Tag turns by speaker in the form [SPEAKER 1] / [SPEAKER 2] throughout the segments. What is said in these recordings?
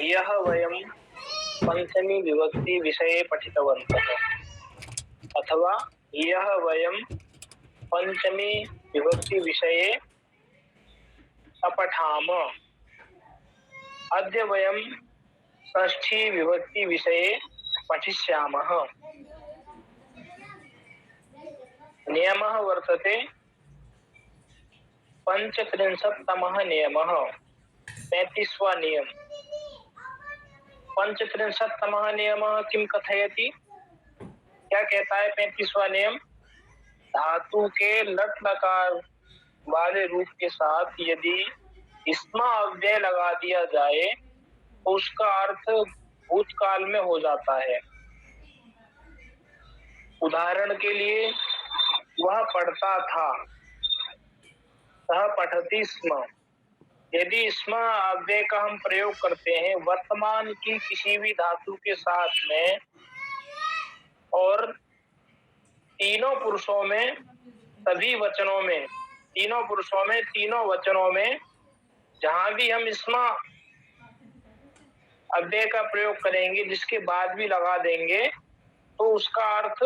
[SPEAKER 1] यह वयं पंचमी विभक्ति विषये पठितवन्तः अथवा यह वयं पंचमी विभक्ति विषये अपठाम। अद्य वयं षष्ठी विभक्ति विषये पठिष्यामः। नियमः वर्तते 35तमः नियमः 35वां नियम। 35तमः नियमः किं कथयति? क्या कहता है 35वां नियम? धातु के लट लकार वाले रूप के साथ यदि इस्मा अव्यय लगा दिया जाए तो उसका अर्थ भूतकाल में हो जाता है। उदाहरण के लिए वह पढ़ता था, सह पठति स्म। यदि स्म अव्यय का हम प्रयोग करते हैं वर्तमान की किसी भी धातु के साथ में और तीनों पुरुषों में, सभी वचनों में, तीनों पुरुषों में, तीनों वचनों में जहां भी हम स्म अव्यय का प्रयोग करेंगे जिसके बाद भी लगा देंगे तो उसका अर्थ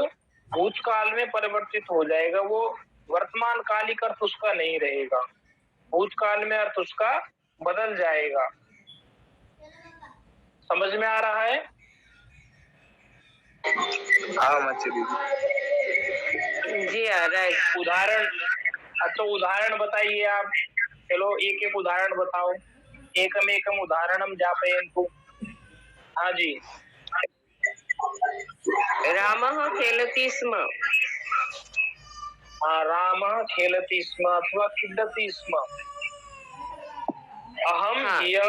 [SPEAKER 1] भूतकाल में परिवर्तित हो जाएगा। वो वर्तमान कालिक अर्थ उसका नहीं रहेगा, भूतकाल में अर्थ उसका बदल जाएगा। समझ में आ रहा है?
[SPEAKER 2] जी आ रहा है।
[SPEAKER 1] उदाहरण, अच्छा उदाहरण बताइए आप। चलो एक एक उदाहरण बताओ। एकम उदाहरणम ज्ञापयन्तु। हाँ जी।
[SPEAKER 2] रामः खेलति स्म।
[SPEAKER 1] हाँ, रामः खेलति स्म अथवा क्रीडति स्म। अहम ह्य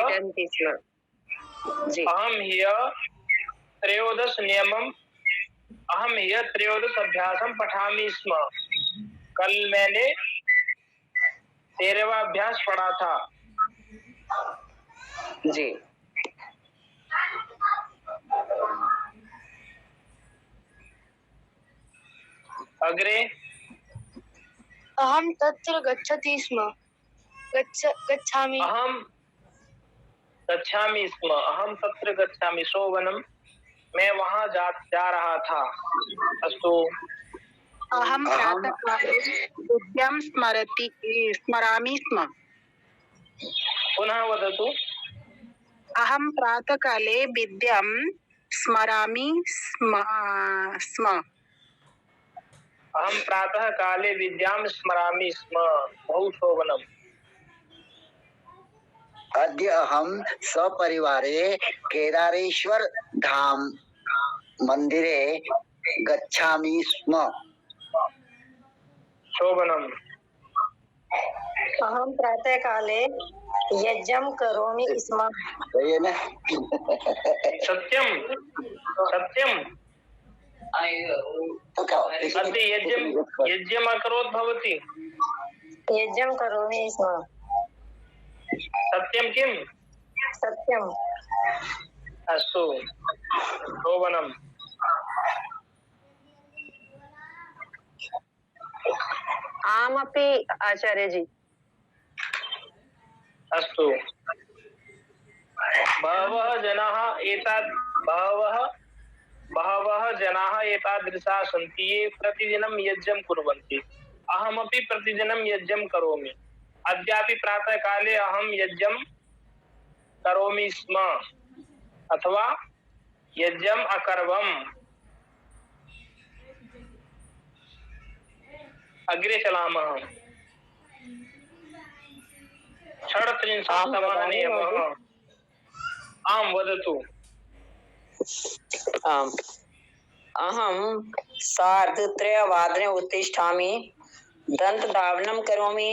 [SPEAKER 1] त्रयोदश नियमम, अहम ह्य त्रयोदश अभ्यासम पठामि स्म। कल मैंने 13वां अभ्यास पढ़ा था।
[SPEAKER 2] जी।
[SPEAKER 1] अग्रे।
[SPEAKER 3] अहम तत्र गच्छति स्म। गच्छामि।
[SPEAKER 1] अहम गच्छामि स्म। अहम तत्र गच्छामि। शोभनम, मैं वहां जा रहा था। अस्तु।
[SPEAKER 4] अहम प्रातःकाले विद्यां स्मरामि स्म।
[SPEAKER 1] पुनः वदतु।
[SPEAKER 4] अहम प्रातःकाले विद्यां स्मरामि स्म।
[SPEAKER 1] अहम प्रातः काले विद्यां स्मरामि स्म। बहु शोभनम।
[SPEAKER 5] अद्य अहम सपरिवारे केदारेश्वर धाम मंदिरे गच्छामि स्म।
[SPEAKER 1] शोभनम।
[SPEAKER 3] अहम प्रातःकाले यज्ञं करोमि स्म।
[SPEAKER 5] सही है ना?
[SPEAKER 1] सत्यम सत्यम। अद्य यज्ञम अकरोत् भवति।
[SPEAKER 3] यज्ञं करोमि स्म।
[SPEAKER 1] सत्यम किम?
[SPEAKER 3] सत्यम।
[SPEAKER 1] अस्तु, शोभनम।
[SPEAKER 2] आमपि आचार्य जी।
[SPEAKER 1] अस्तु। बहवः जनाः एतादृशाः सन्ति ये प्रतिदिनं यज्ञं कुर्वन्ति। अहमपि प्रतिदिनं यज्ञं करोमि। अद्यापि प्रातःकाले अहं यज्ञं करोमि स्म अथवा यज्ञम् अकरवम्। अग्रे चलामः। 36तमः नियमः। आम वदतु।
[SPEAKER 2] अहं सार्धत्रयवादने उत्तिष्ठामि, दन्तधावनं करोमि,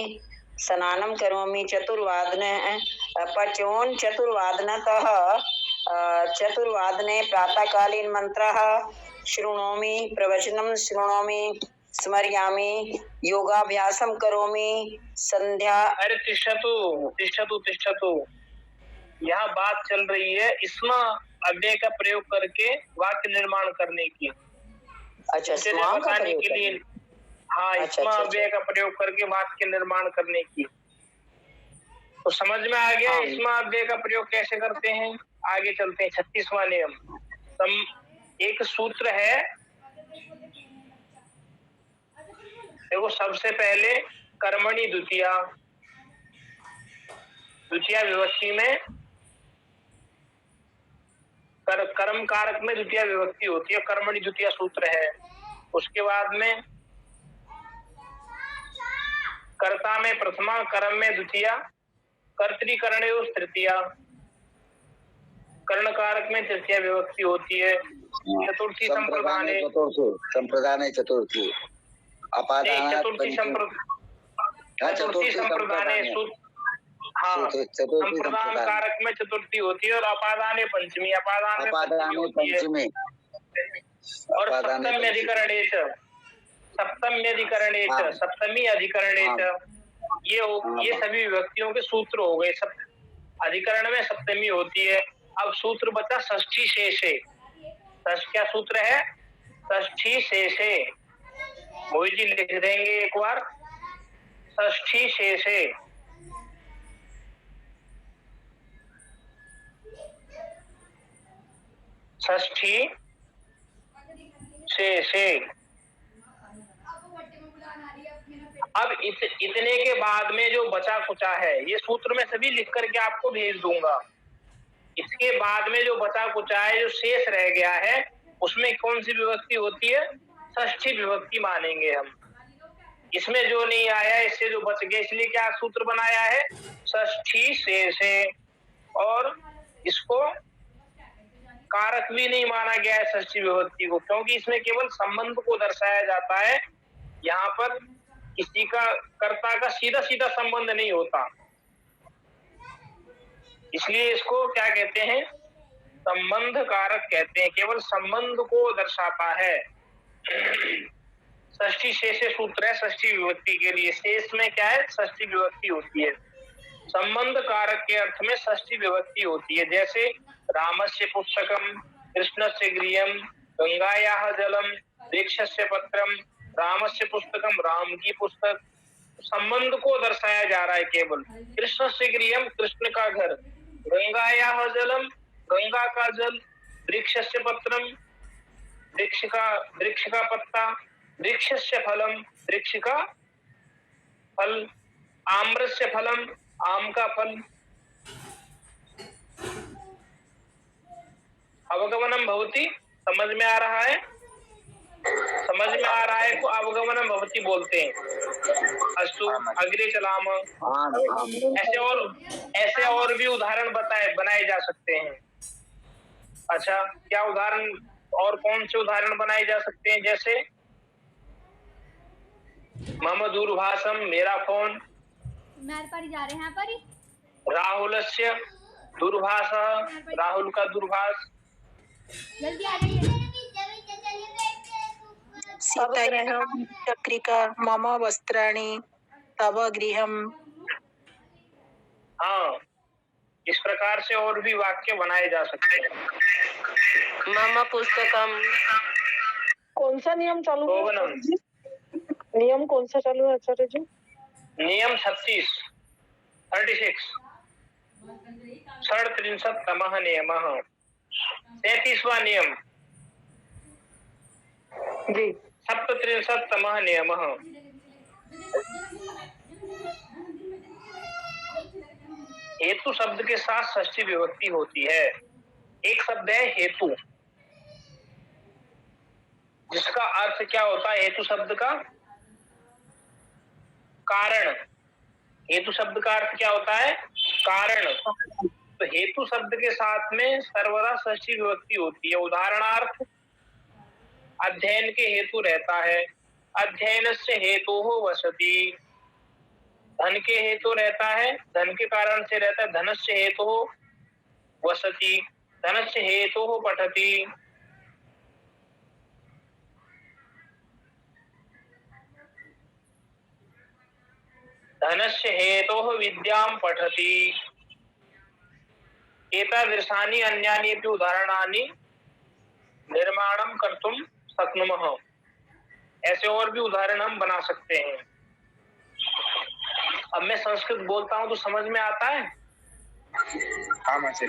[SPEAKER 2] स्नानं करोमि। चतुर्वादने पचोन् चतुर्वादनतः चतुर्वादने प्रातःकालीन मंत्रः शृणोमि, प्रवचनं शृणोमि, स्मर्यामि, योगाभ्यासं करोमि। संध्या।
[SPEAKER 1] अरे तिष्ठतु। यहाँ बात चल रही है स्म अव्यय का प्रयोग करके वाक्य निर्माण करने की।
[SPEAKER 2] अच्छा,
[SPEAKER 1] बताने के लिए। हाँ, स्म अव्यय का प्रयोग करके वाक्य निर्माण करने की। तो समझ में आ गया स्म अव्यय का प्रयोग कैसे करते हैं? आगे चलते हैं 36वां नियम। एक सूत्र है, देखो सबसे पहले कर्मणि द्वितीया, द्वितीया विभक्ति में कर्म कारक में द्वितीया विभक्ति होती है, कर्मणि द्वितीया सूत्र है। उसके बाद में कर्ता में प्रथमा, कर्म में द्वितीया, कर्तृकरणयोः तृतीया, कर्ण कारक में तृतीया विभक्ति होती है। चतुर्थी संप्रदाने,
[SPEAKER 5] संप्रदाने चतुर्थी,
[SPEAKER 1] चतुर्थी संप्रदाने, हाँ संप्रदान कारक में चतुर्थी होती है, और अपादाने पंचमी, अपादान में पंचमी। और सप्तमी अधिकरणे ये सभी विभक्तियों के सूत्र हो गए। सब अधिकरण में सप्तमी होती है। अब सूत्र बचा षष्ठी शेषे। क्या सूत्र है? षष्ठी शेषे। मोहित जी लिख देंगे एक बार, षष्ठी शेषे। षष्ठी शेषे। अब इतने के बाद में जो बचा कुचा है, ये सूत्र में सभी लिख करके आपको भेज दूंगा। इसके बाद में जो बचा कुचा है, जो शेष रह गया है, उसमें कौन सी विभक्ति होती है? षष्ठी विभक्ति मानेंगे हम। इसमें जो नहीं आया, इससे जो बच गया, इसलिए क्या सूत्र बनाया है? षष्ठी शेषे। और इसको कारक भी नहीं माना गया है षष्ठी विभक्ति को, क्योंकि इसमें केवल संबंध को दर्शाया जाता है। यहाँ पर किसी का कर्ता का सीधा सीधा संबंध नहीं होता, इसलिए इसको क्या कहते हैं? संबंध कारक कहते हैं, केवल संबंध को दर्शाता है। षष्ठी शेषे सूत्र है षष्ठी विभक्ति के लिए। शेष में क्या है? षष्ठी विभक्ति होती है। संबंध कारक के अर्थ में षष्ठी विभक्ति होती है। जैसे रामस्य पुस्तकम, कृष्णस्य गृहम, गंगायाः जलम, वृक्षस्य पत्रम, रामस्य पुस्तकम, राम की पुस्तक। संबंध को दर्शाया जा रहा है केवल। कृष्णस्य गृहम, कृष्ण का घर, गंगायाः जलम, गंगा का जल, वृक्षस्य पत्रम, वृक्ष का पत्ता, वृक्षस्य फलम, वृक्ष का फल, आम्रस्य फलम, आम का फल। अवगमनम भवति, समझ में आ रहा है? समझ में आ रहा है को अवगमनम भवति बोलते हैं। अस्तु, अग्रे चलाम। ऐसे और भी उदाहरण बनाए जा सकते हैं। अच्छा, क्या उदाहरण और कौन से उदाहरण बनाए जा सकते हैं? जैसे मम दूरभाषम, मेरा फोन,
[SPEAKER 6] जा रहे हैं पर
[SPEAKER 1] राहुलस्य दूरभाष, राहुल का दूरभाष।
[SPEAKER 6] जल्दी आ जाइए।
[SPEAKER 4] सीतायाः चक्रिका, मम वस्त्राणि, तव गृहम।
[SPEAKER 1] हाँ, इस प्रकार से और भी वाक्य बनाए जा सकते हैं।
[SPEAKER 2] मम पुस्तकम।
[SPEAKER 3] कौन सा नियम चालू है?
[SPEAKER 1] शोभनम।
[SPEAKER 3] नियम कौन सा चालू है आचार्य जी?
[SPEAKER 1] नियम 36 षड्त्रिंशत्तमः नियमः। 33वां नियम
[SPEAKER 3] जी।
[SPEAKER 1] सप्तत्रिंशत्तमः नियमः। हेतु शब्द के साथ षष्ठी विभक्ति होती है। एक शब्द है हेतु, जिसका अर्थ क्या होता है? हेतु शब्द का कारण। हेतु शब्द का अर्थ क्या होता है? कारण। तो हेतु शब्द के साथ में सर्वदा षष्ठी विभक्ति होती है। उदाहरणार्थ, अध्ययन के हेतु रहता है, अध्ययनस्य हेतुः वसति। धन के हेतु रहता है, धन के कारण से रहता है, धनस्य हेतुः वसति, धनस्य हेतुः पठति। धनस्य हेतोः विद्यां पठति। एतादृशानि अन्यानि अपि उदाहरणानि निर्माणं कर्तुं शक्नुमः। ऐसे और भी उदाहरण हम बना सकते हैं। अब मैं संस्कृत बोलता हूं तो समझ में आता है?
[SPEAKER 5] आम
[SPEAKER 4] हम आचार्य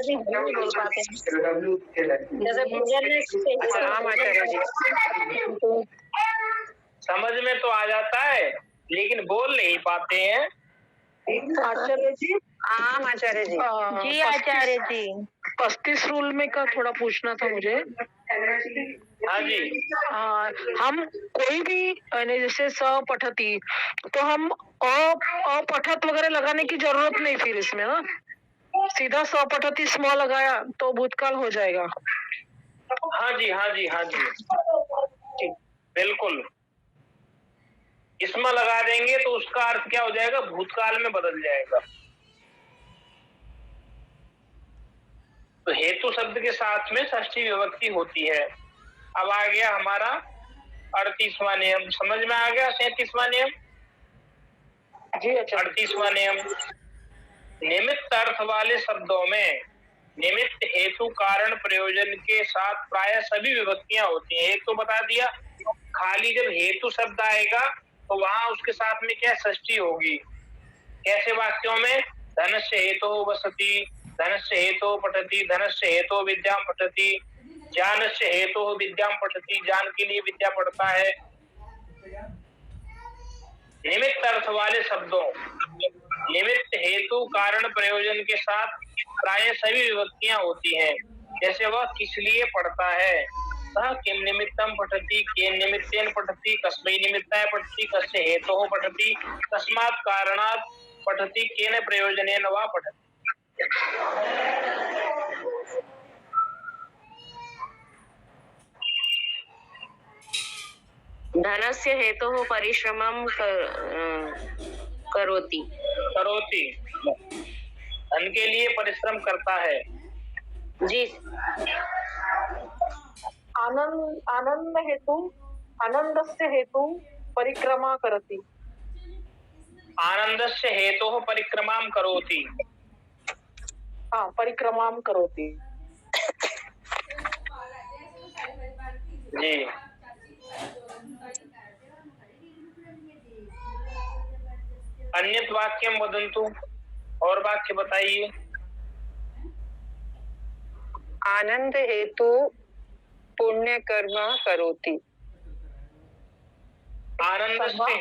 [SPEAKER 4] जी नहीं बोल पाते हैं। जैसे पूजन
[SPEAKER 2] अच्छा, आम आचार्य जी।
[SPEAKER 1] समझ में तो आ जाता है लेकिन बोल नहीं पाते हैं।
[SPEAKER 3] आचार्य जी
[SPEAKER 2] आम आचार्य जी।
[SPEAKER 3] जी
[SPEAKER 2] आचार्य जी।
[SPEAKER 3] 35 रूल में का थोड़ा पूछना था मुझे।
[SPEAKER 1] हाँ जी,
[SPEAKER 3] हम कोई भी यानी जैसे स पठती तो हम अपठत वगैरह लगाने की जरूरत नहीं फिर इसमें ना, सीधा स पठती स्म लगाया तो भूतकाल हो जाएगा।
[SPEAKER 1] हाँ जी, हाँ जी, हाँ जी, बिल्कुल। इसमें लगा देंगे तो उसका अर्थ क्या हो जाएगा, भूतकाल में बदल जाएगा। तो हेतु शब्द के साथ में षष्ठी विभक्ति होती है। अब आ गया हमारा 38वां नियम, समझ में आ गया। 37वां नियम
[SPEAKER 3] जी अच्छा।
[SPEAKER 1] 38वां नियम, निमित्त अर्थ वाले शब्दों में निमित्त हेतु कारण प्रयोजन के साथ प्राय सभी विभक्तियां होती हैं। एक तो बता दिया, खाली जब हेतु शब्द आएगा तो वहां उसके साथ में क्या षष्ठी होगी। कैसे वाक्यों में, धनस्य हेतु वसति, धनस्य हेतु पठति, धनस्य हेतु विद्याम पठति, ज्ञानस्य हेतु विद्याम पठति, ज्ञान के लिए विद्या पढ़ता है। निमित्त अर्थ वाले शब्दों, निमित्त हेतु कारण प्रयोजन के साथ प्राय सभी विभक्तियां होती हैं। जैसे वह किस लिए पढ़ता है, सः किम निमित्तम पठति, केन निमित्तेन पठति, कस्मै निमित्ताय पठति, कस्य हेतोः पठति, तस्मात् कारणात् पठति, केन प्रयोजनेन वा पठति।
[SPEAKER 2] धनस्य हेतुः परिश्रमं करोति।
[SPEAKER 1] धन के लिए परिश्रम करता है।
[SPEAKER 2] जी।
[SPEAKER 3] आनंद हेतु, आनंदस्य हेतु परिक्रमा करती।
[SPEAKER 1] आनंदस्य हेतोः परिक्रमां करोति।
[SPEAKER 3] हाँ, परिक्रमां करोति।
[SPEAKER 1] जी। अन्यत् वाक्यं वदन्तु, और वाक्य बताइए।
[SPEAKER 2] आनंद हेतु पुण्य कर्म करोति।
[SPEAKER 1] आनंदस्य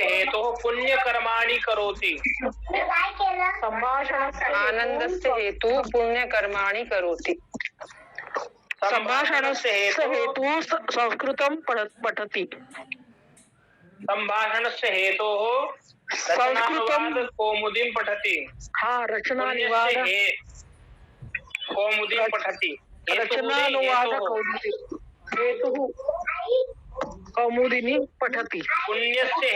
[SPEAKER 1] हेतोः पुण्य कर्माणि करोति।
[SPEAKER 2] आनंदस्य हेतु पुण्य कर्माणि करोति।
[SPEAKER 3] संभाषणस्य हेतु संस्कृतं पठति।
[SPEAKER 1] संभाषणस्य हेतोः रचनानुवाद कौमुदीं पठति।
[SPEAKER 3] हाँ, रचनानुवाद
[SPEAKER 1] कौमुदीं पठति।
[SPEAKER 3] रचनानुवाद हेतुः कौमुदिनी पठति।
[SPEAKER 1] पुण्यस्य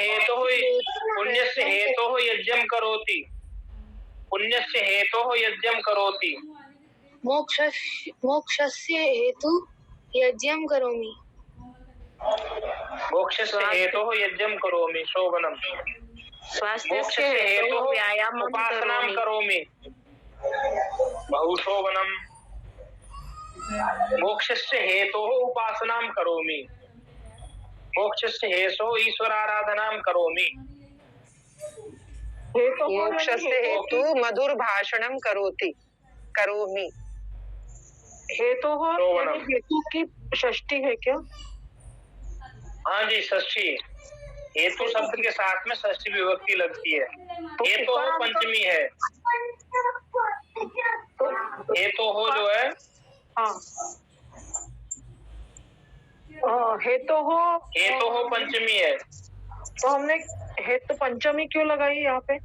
[SPEAKER 1] हेतोः यज्ञं करोति। पुण्यस्य हेतोः यज्ञं करोति।
[SPEAKER 6] मोक्षस्य हेतु यज्ञं करोमि।
[SPEAKER 1] मोक्षस्य हेतोः यज्ञं करोमि। शोभनम्।
[SPEAKER 2] स्वास्थ्यस्य हेतोः व्यायामं
[SPEAKER 1] उपासनां करोमि। बहु शोभनम्। मोक्षस्य हेतोः उपासनां करोमि। मोक्षस्य हेतोः ईश्वराराधनां करोमि।
[SPEAKER 2] मोक्षस्य हेतु मधुर भाषणं करोमि।
[SPEAKER 3] हेतु की षष्ठी है क्या?
[SPEAKER 1] हाँ जी, षष्ठी। हेतु शब्द के साथ में षष्ठी विभक्ति लगती है। हेतु पंचमी है। हेतु हो जो है,
[SPEAKER 3] हाँ, हेतु हो
[SPEAKER 1] पंचमी है।
[SPEAKER 3] तो हमने हेतु पंचमी क्यों लगाई यहाँ पे?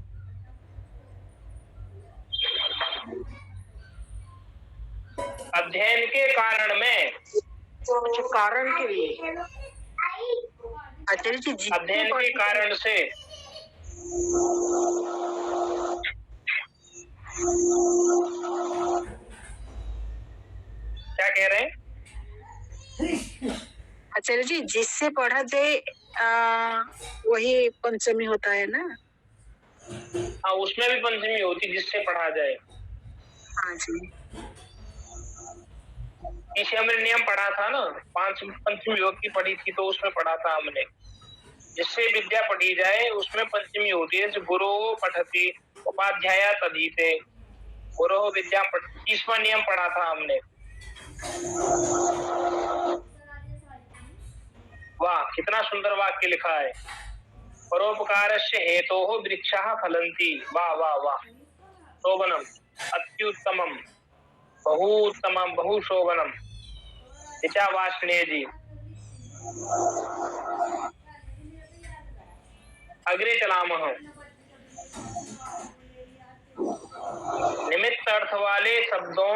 [SPEAKER 1] अध्ययन के कारण में,
[SPEAKER 3] कारण के लिए।
[SPEAKER 4] आचार्य जी
[SPEAKER 1] अध्ययन के कारण से। क्या कह रहे हैं?
[SPEAKER 4] आचार्य जी जिससे पढ़ा जाए वही पंचमी होता है ना?
[SPEAKER 1] हाँ, उसमें भी पंचमी होती जिससे पढ़ा जाए।
[SPEAKER 4] हाँ जी।
[SPEAKER 1] इसे हमने नियम पढ़ा था ना, 5 पंचमी विभक्ति पढ़ी थी तो उसमें पढ़ा था हमने। जिससे विद्या पढ़ी जाए उसमें पंचमी होती है। गुरो पठति उपाध्याय तदीते, गुरो विद्या 30वां नियम पढ़ा था हमने। वाह, कितना सुंदर वाक्य लिखा है। परोपकारस्य हेतोः वृक्षाः फलन्ति। वाह वाह वाह, शोभनम, अत्युत्तमम, बहुत्तमम, बहुशोभनम। ऋचा वार्ष्णेय जी। अग्रे चलामः। निमित्त अर्थ वाले शब्दों,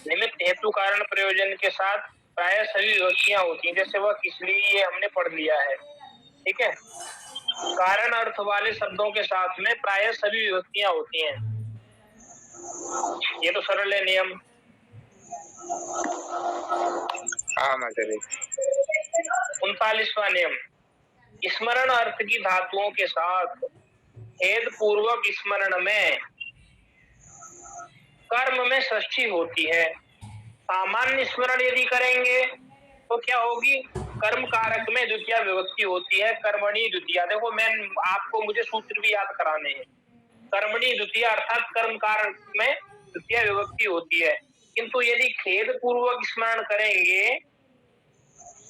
[SPEAKER 1] निमित्त हेतु कारण प्रयोजन के साथ प्राय सभी विभक्तियां होती हैं। जैसे वह किस लिए, ये हमने पढ़ लिया है, ठीक है। कारण अर्थ वाले शब्दों के साथ में प्राय सभी विभक्तियां होती हैं। ये तो सरल है नियम।
[SPEAKER 5] हाँ माताजी।
[SPEAKER 1] 39वां नियम, स्मरण अर्थ की धातुओं के साथ हेद पूर्वक स्मरण में कर्म में षष्ठी होती है। सामान्य स्मरण यदि करेंगे तो क्या होगी, कर्म कारक में द्वितीय विभक्ति होती है, कर्मणी द्वितीय। देखो मैं आपको, मुझे सूत्र भी याद कराने हैं। कर्मणी द्वितीय अर्थात कर्म कारक में द्वितीय विभक्ति होती है। किंतु यदि खेद पूर्वक स्मरण करेंगे,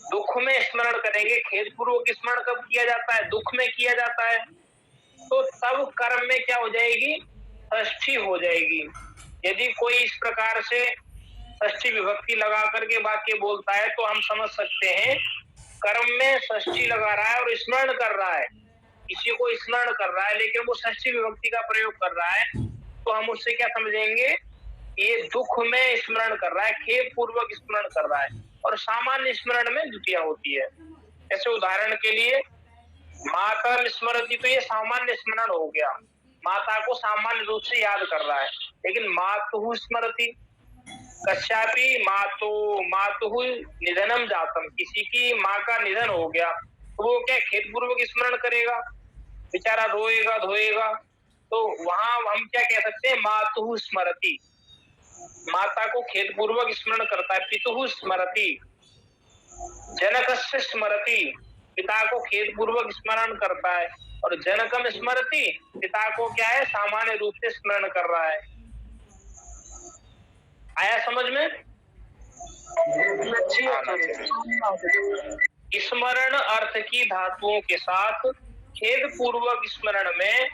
[SPEAKER 1] दुख में स्मरण करेंगे, खेद पूर्वक स्मरण कब किया जाता है, दुख में किया जाता है, तो तब कर्म में क्या हो जाएगी, षष्ठी हो जाएगी। यदि कोई इस प्रकार से षष्ठी विभक्ति लगा करके वाक्य बोलता है तो हम समझ सकते हैं कर्म में षष्ठी लगा रहा है और स्मरण कर रहा है, किसी को स्मरण कर रहा है, लेकिन वो षष्ठी विभक्ति का प्रयोग कर रहा है, तो हम उससे क्या समझेंगे, ये दुख में स्मरण कर रहा है, खेद पूर्वक स्मरण कर रहा है। और सामान्य स्मरण में द्वितीय होती है। जैसे उदाहरण के लिए माता स्मृति, तो ये सामान्य स्मरण हो गया, माता को सामान्य रूप से याद कर रहा है। लेकिन मातुः स्मृति, कश्यापि मातुः निधनम जातम, किसी की माँ का निधन हो गया तो वो क्या खेद पूर्वक स्मरण करेगा, बेचारा रोएगा धोएगा, तो वहां हम क्या कह सकते हैं, मातुः स्मृति, माता को खेद पूर्वक स्मरण करता है। पितुः स्मृति, जनकस्य स्मृति, पिता को खेद पूर्वक स्मरण करता है। और जनकम स्मृति, पिता को क्या है, सामान्य रूप से स्मरण कर रहा है। आया समझ में? स्मरण अर्थ की धातुओं के साथ खेद पूर्वक स्मरण में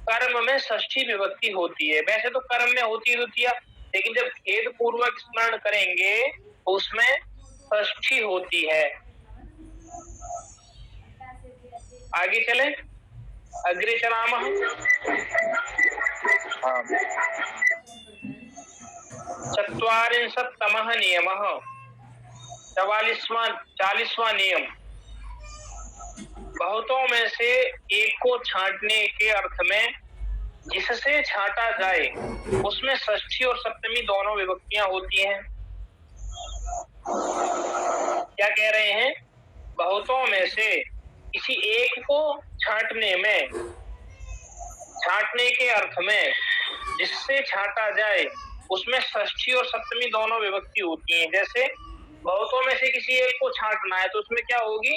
[SPEAKER 1] कर्म में षष्ठी विभक्ति होती है। वैसे तो कर्म में होती है द्वितीय, लेकिन जब खेद पूर्वक स्मरण करेंगे तो उसमें षष्ठी होती है। आगे चले, अग्रे चलामः। चत्वारिंशत्तमः नियमः, 40वां नियम। बहुतों में से एक को छांटने के अर्थ में जिससे छांटा जाए उसमें षष्ठी और सप्तमी दोनों विभक्तियां होती हैं। क्या कह रहे हैं, बहुतों में से किसी एक को छांटने में, छांटने के अर्थ में जिससे छांटा जाए उसमें षष्ठी और सप्तमी दोनों विभक्ति होती हैं। जैसे बहुतों में से किसी एक को छांटना है तो उसमें क्या होगी,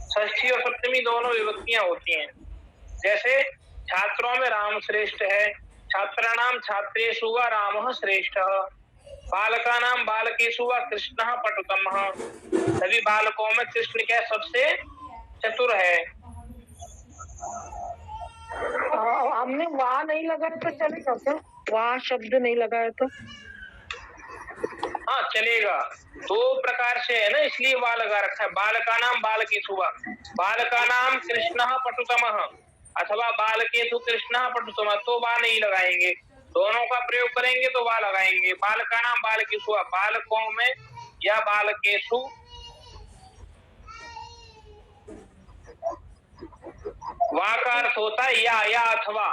[SPEAKER 1] षष्ठी और सप्तमी दोनों विभक्तियां होती हैं। जैसे छात्रों में राम श्रेष्ठ है, छात्राणाम छात्रेषु वा रामः श्रेष्ठः, बालकानाम बालकेषु वा कृष्णः पटुतमः, सभी बालकों में कृष्ण क्या सबसे चतुर है।
[SPEAKER 3] हमने वहाँ नहीं लगाया तो चलेगा क्या, वहाँ शब्द नहीं लगाया तो?
[SPEAKER 1] हाँ चलेगा, दो प्रकार से है ना, इसलिए वह लगा रखा है। बालकानाम बालकेषु वा, बालकानाम कृष्णः पटुतमः अथवा बालकेषु कृष्णः पटुतमः, तो वह नहीं लगाएंगे, दोनों का प्रयोग करेंगे तो वह लगाएंगे। बालकानाम बालकेषु वा, बालकों में या बालकेषु, वह का अर्थ होता है या अथवा।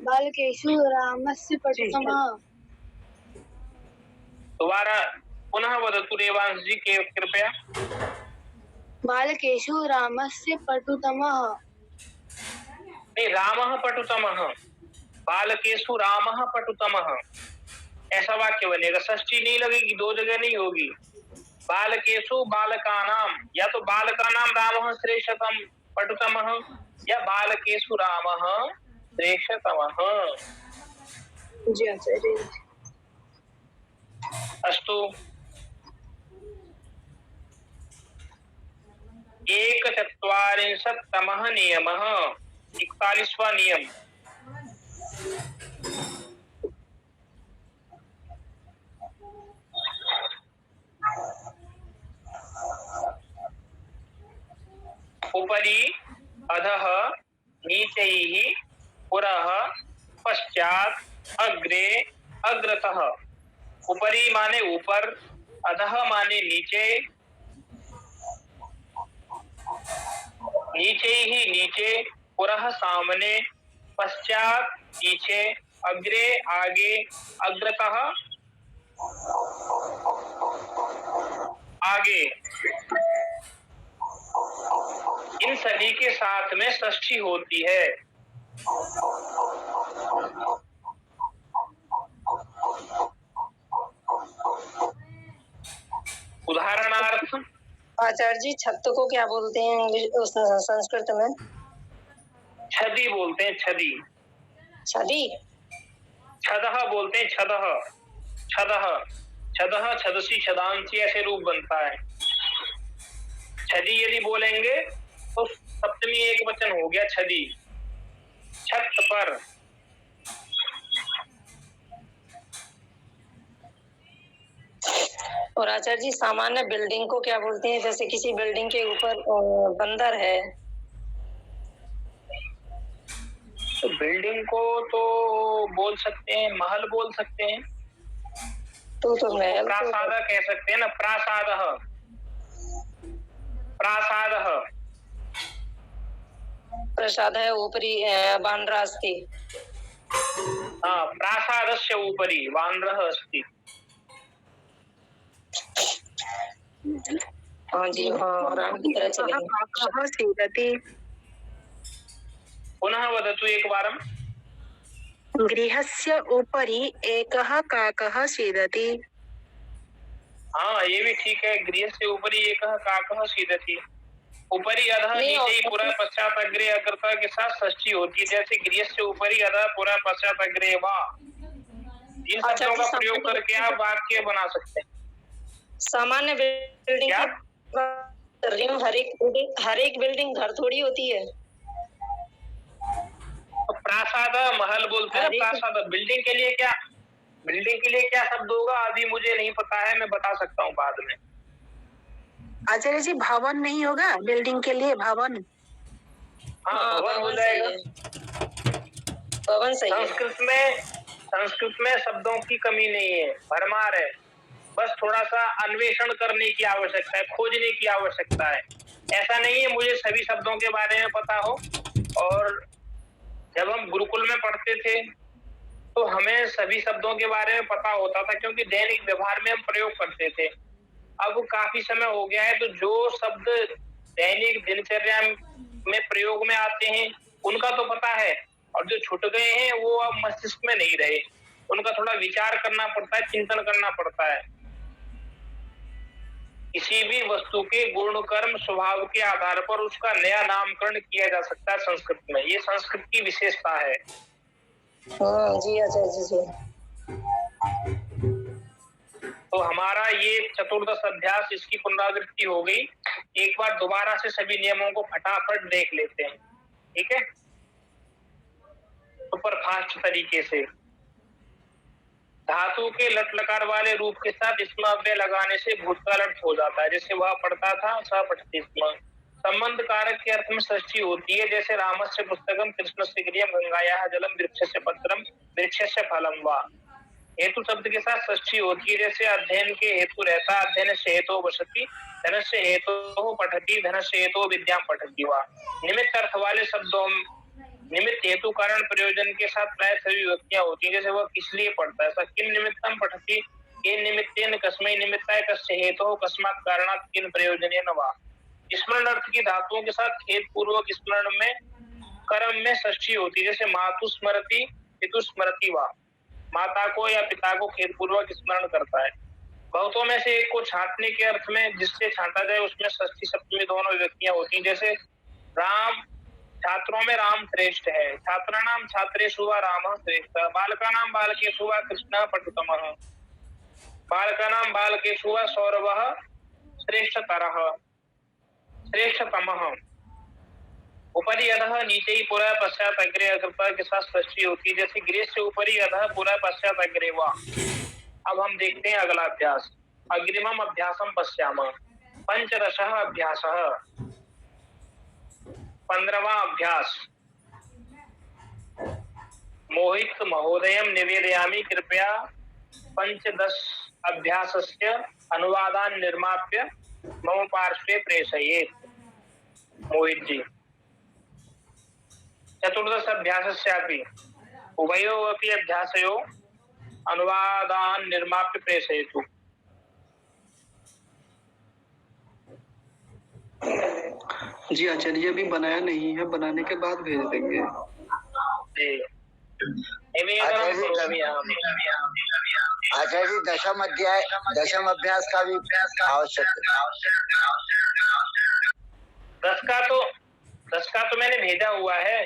[SPEAKER 6] बालकेषु रामस्य पटुतमः।
[SPEAKER 1] दोबारा पुनः वदतु रेवांश जी के कृपया।
[SPEAKER 6] बालकेषु रामस्य पटुतमः।
[SPEAKER 1] नहीं, रामः पटुतमः, बालकेषु रामः पटुतमः, ऐसा वाक्य बनेगा। षष्ठी नहीं लगेगी, दो जगह नहीं होगी। बालकेषु बालकानाम, या तो बालकानाम रामः श्रेष्ठतम पटुतमः या बालकेषु रामः श्रेष्ठतमः।
[SPEAKER 3] जी आचार्य।
[SPEAKER 1] अस्तु। एकचत्वारिंशत्तमः नियमः, 41वां नियम। उपरि अधः नीचैः पुरः पश्चात् अग्रे अग्रतः। उपरि माने ऊपर, अधः माने नीचे, नीचे ही नीचे, पुरः सामने, पश्चात पीछे, अग्रे आगे, अग्रतः आगे। इन सभी के साथ में षष्ठी होती है। उदाहरणार्थ
[SPEAKER 4] आचार्य जी छत को क्या बोलते हैं उस संस्कृत में?
[SPEAKER 1] छदी बोलते हैं, छदी।
[SPEAKER 4] छदी?
[SPEAKER 1] छदह बोलते हैं, छदह, छदह, छदह, छदसी, छदांसी ऐसे रूप बनता है। छदी यदि बोलेंगे तो सप्तमी एक वचन हो गया छदी, छत पर।
[SPEAKER 4] और आचार्य जी सामान्य बिल्डिंग को क्या बोलते हैं? जैसे किसी बिल्डिंग के ऊपर बंदर है
[SPEAKER 1] तो बिल्डिंग को तो बोल सकते हैं, महल बोल सकते हैं,
[SPEAKER 4] तो महल
[SPEAKER 1] प्रासाद कह सकते हैं ना, प्रासादः, प्रासादः।
[SPEAKER 4] प्रसाद है ऊपरी बांद्रा अस्ति।
[SPEAKER 1] हाँ, प्रासादस्य उपरि वानरः अस्ति।
[SPEAKER 4] हाँ जी, हाँ राम की तरह चलेंगे।
[SPEAKER 1] पुनः वदतु एकवारं।
[SPEAKER 3] गृहस्य उपरि एकः काकः सीदति।
[SPEAKER 1] हाँ, ये भी ठीक है। गृहस्य उपरि एकः काकः सीदति। उपरि अधः नीचे पुरः पश्चात अग्रे अग्रतः के साथ षष्ठी होती है। जैसे गृहस्य उपरि अधः पुरः पश्चात अग्रे वा, इन शब्दों का प्रयोग करके आप वाक्य बना सकते हैं।
[SPEAKER 4] सामान्य बिल्डिंग हर एक बिल्डिंग घर थोड़ी होती है।
[SPEAKER 1] प्रासाद महल बोलते हैं, प्रासाद। बिल्डिंग के लिए क्या, बिल्डिंग के लिए क्या शब्द होगा अभी मुझे नहीं पता है, मैं बता सकता हूँ बाद में।
[SPEAKER 3] आचार्य जी भवन नहीं होगा बिल्डिंग के लिए? भवन,
[SPEAKER 1] हाँ, भवन हो जाएगा।
[SPEAKER 4] भवन सही है।
[SPEAKER 1] संस्कृत में शब्दों की कमी नहीं है, भरमार है। बस थोड़ा सा अन्वेषण करने की आवश्यकता है, खोजने की आवश्यकता है। ऐसा नहीं है मुझे सभी शब्दों के बारे में पता हो। और जब हम गुरुकुल में पढ़ते थे तो हमें सभी शब्दों के बारे में पता होता था, क्योंकि दैनिक व्यवहार में हम प्रयोग करते थे। अब काफी समय हो गया है तो जो शब्द दैनिक दिनचर्या में प्रयोग में आते हैं उनका तो पता है, और जो छूट गए हैं वो अब मस्तिष्क में नहीं रहे। उनका थोड़ा विचार करना पड़ता है, चिंतन करना पड़ता है। किसी भी वस्तु के गुण कर्म स्वभाव के आधार पर उसका नया नामकरण किया जा सकता है संस्कृत में। ये संस्कृत की विशेषता है।
[SPEAKER 4] जी आचार्य जी।
[SPEAKER 1] तो हमारा ये चतुर्दश अध्यास, इसकी पुनरावृत्ति हो गई। एक बार दोबारा से सभी नियमों को फटाफट देख लेते हैं, ठीक है, सुपर फास्ट तरीके से। धातु के लट लकार वाले रूप के साथ इसमें अव्यय लगाने से भूतकाल अर्थ हो जाता है। जैसे वह पढ़ता था, स पठति स्म। संबंध कारक के अर्थ में षष्ठी होती है। जैसे रामस्य पुस्तकम, कृष्णस्य गृहम, गंगायाः जलम, वृक्षस्य पत्रम, वृक्षस्य फलम वा। हेतु शब्द के साथ षष्ठी होती है। जैसे अध्ययन के हेतु रहता, अध्ययन से हेतु वसति, धनस्य हेतु पठति, धनस्य हेतु विद्याम पठति वा। निमित्त अर्थ वाले शब्दों, निमित्त हेतु कारण प्रयोजन के साथ प्राय सभी विभक्तियां होती है। जैसे वह किस लिए पढ़ता है, किन निमित्तम पठति, किन निमित्तेन कस्मै निमित्ताय, कस्य हेतु कस्मात् कारणात् किन प्रयोजनेन वा। स्मरण अर्थ की धातुओं के साथ खेद पूर्वक स्मरण में कर्म में षष्ठी होती है। जैसे मातु स्मरति, पितु स्मरति वा। माता को या पिता को खेद पूर्वक स्मरण करता है। बहुतों में से एक को छांटने के अर्थ में जिससे छांटा जाए उसमें षष्ठी सप्तमी दोनों विभक्तियां होती हैं। जैसे राम, छात्रों में राम श्रेष्ठ है। छात्राणाम छात्रेषु वा रामः श्रेष्ठः। बालकानां बालकेषु वा कृष्णः पटुतमः। बालकानां बालकेषु वा सौरभः श्रेष्ठतरः श्रेष्ठतमः। ऊपरी अधः नीचे ही पुरः पश्चात अग्रे अग्रता के साथ षष्ठी होती है। जैसे गृह से ऊपरी अधः पुरः पश्चात अग्रे वा। अब हम देखते हैं अगला अभ्यास। अग्रिमम अभ्यासम पश्यामः। पंचदशः अभ्यासः। 15वां अभ्यास। मोहित महोदयं निवेदयामि कृपया पंचदश अभ्यासस्य अनुवादान् निर्माप्य मम पार्श्वे प्रेषयेत्। मोहित जी। चतुर्दश अभ्यासस्यापि उभयोः अपि अभ्यासयोः अनुवादान् निर्माप्य प्रेषयतु।
[SPEAKER 7] जी आचार्य, अभी बनाया नहीं है, बनाने के बाद भेज देंगे।
[SPEAKER 8] आचार्य जी, दशम अभ्यास का भी आवश्यक है।
[SPEAKER 1] 10 का तो मैंने भेजा हुआ है।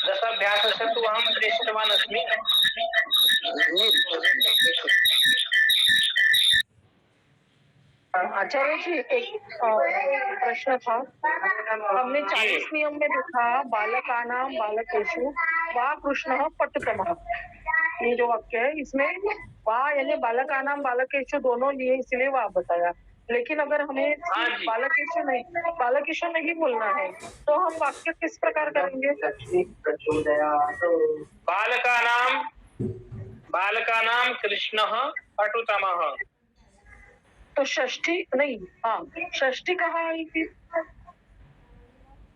[SPEAKER 1] 10 अभ्यास से तो हम श्रेष्ठवान अस्मि।
[SPEAKER 3] आचार्य जी, एक प्रश्न था। हमने 40 नियम में देखा बालकानां बालकेषु वा कृष्णः पटुतमः। ये जो वाक्य है इसमें वा यानी बालकानां बालकेषु दोनों लिए, इसलिए वाह बताया। लेकिन अगर हमें बालकेषु नहीं बोलना है तो हम वाक्य किस प्रकार करेंगे?
[SPEAKER 1] बालकानां कृष्णः पटुतमः।
[SPEAKER 3] तो षष्ठी नहीं, हाँ षष्ठी कहाँ आई थी?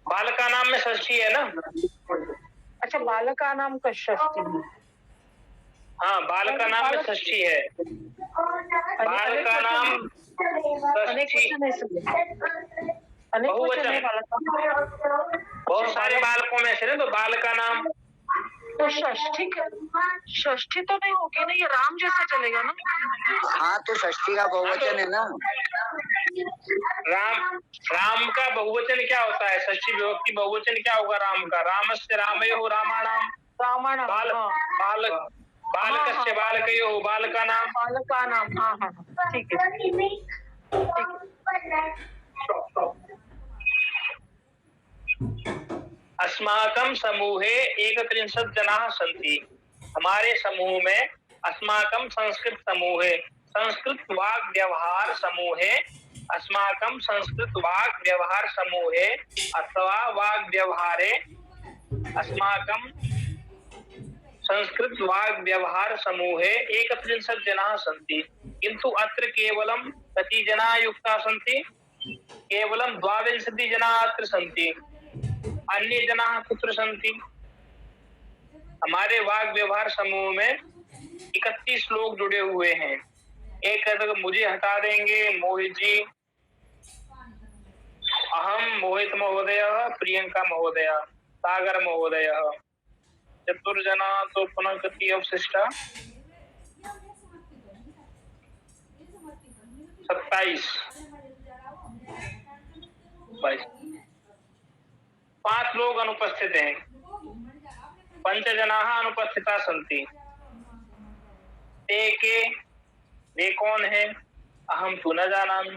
[SPEAKER 1] बालकानां में षष्ठी है ना।
[SPEAKER 3] अच्छा, बालकानां का षष्ठी।
[SPEAKER 1] हाँ, बालकानां में षष्ठी है। बालकानां बहुवचन है। बहुत सारे बालकों में से ना, तो बालकानां।
[SPEAKER 3] तो षष्ठी तो नहीं होगी ना, ये राम जैसा चलेगा ना।
[SPEAKER 8] हाँ, तो षष्ठी का बहुवचन है ना।
[SPEAKER 1] राम का बहुवचन क्या होता है? षष्ठी विभक्ति बहुवचन क्या होगा राम का? रामस्य रामयोः रामाणाम बालकस्य बालकयोः बालकानां।
[SPEAKER 3] हाँ हाँ ठीक है।
[SPEAKER 1] अस्माकं समूहे 31 जनाः सन्ति। हमारे समूह में, अस्माकं संस्कृत समूहे, संस्कृत वाग व्यवहार समूहे, अस्माकं संस्कृत वाग व्यवहार समूहे अथवा वाग व्यवहारे, अस्माकं संस्कृत वाग व्यवहार समूहे 31 जनाः सन्ति। किन्तु अत्र केवलं कति जनाः युक्ताः सन्ति? केवलं 22 जनाः अत्र सन्ति। अन्य जनाः कुत्र सन्ति? हमारे वाग व्यवहार समूह में 31 लोग जुड़े हुए हैं। एक अगर मुझे हटा देंगे, मोहित जी, अहम मोहित महोदय, प्रियंका महोदय, सागर महोदय, चतुर्जना तो पुनः कति अवशिष्टा? 27 22 5 लोग अनुपस्थित हैं। 5 जनाः अनुपस्थिता सन्ति। ते के वे कौन है? अहम तु न जानामि।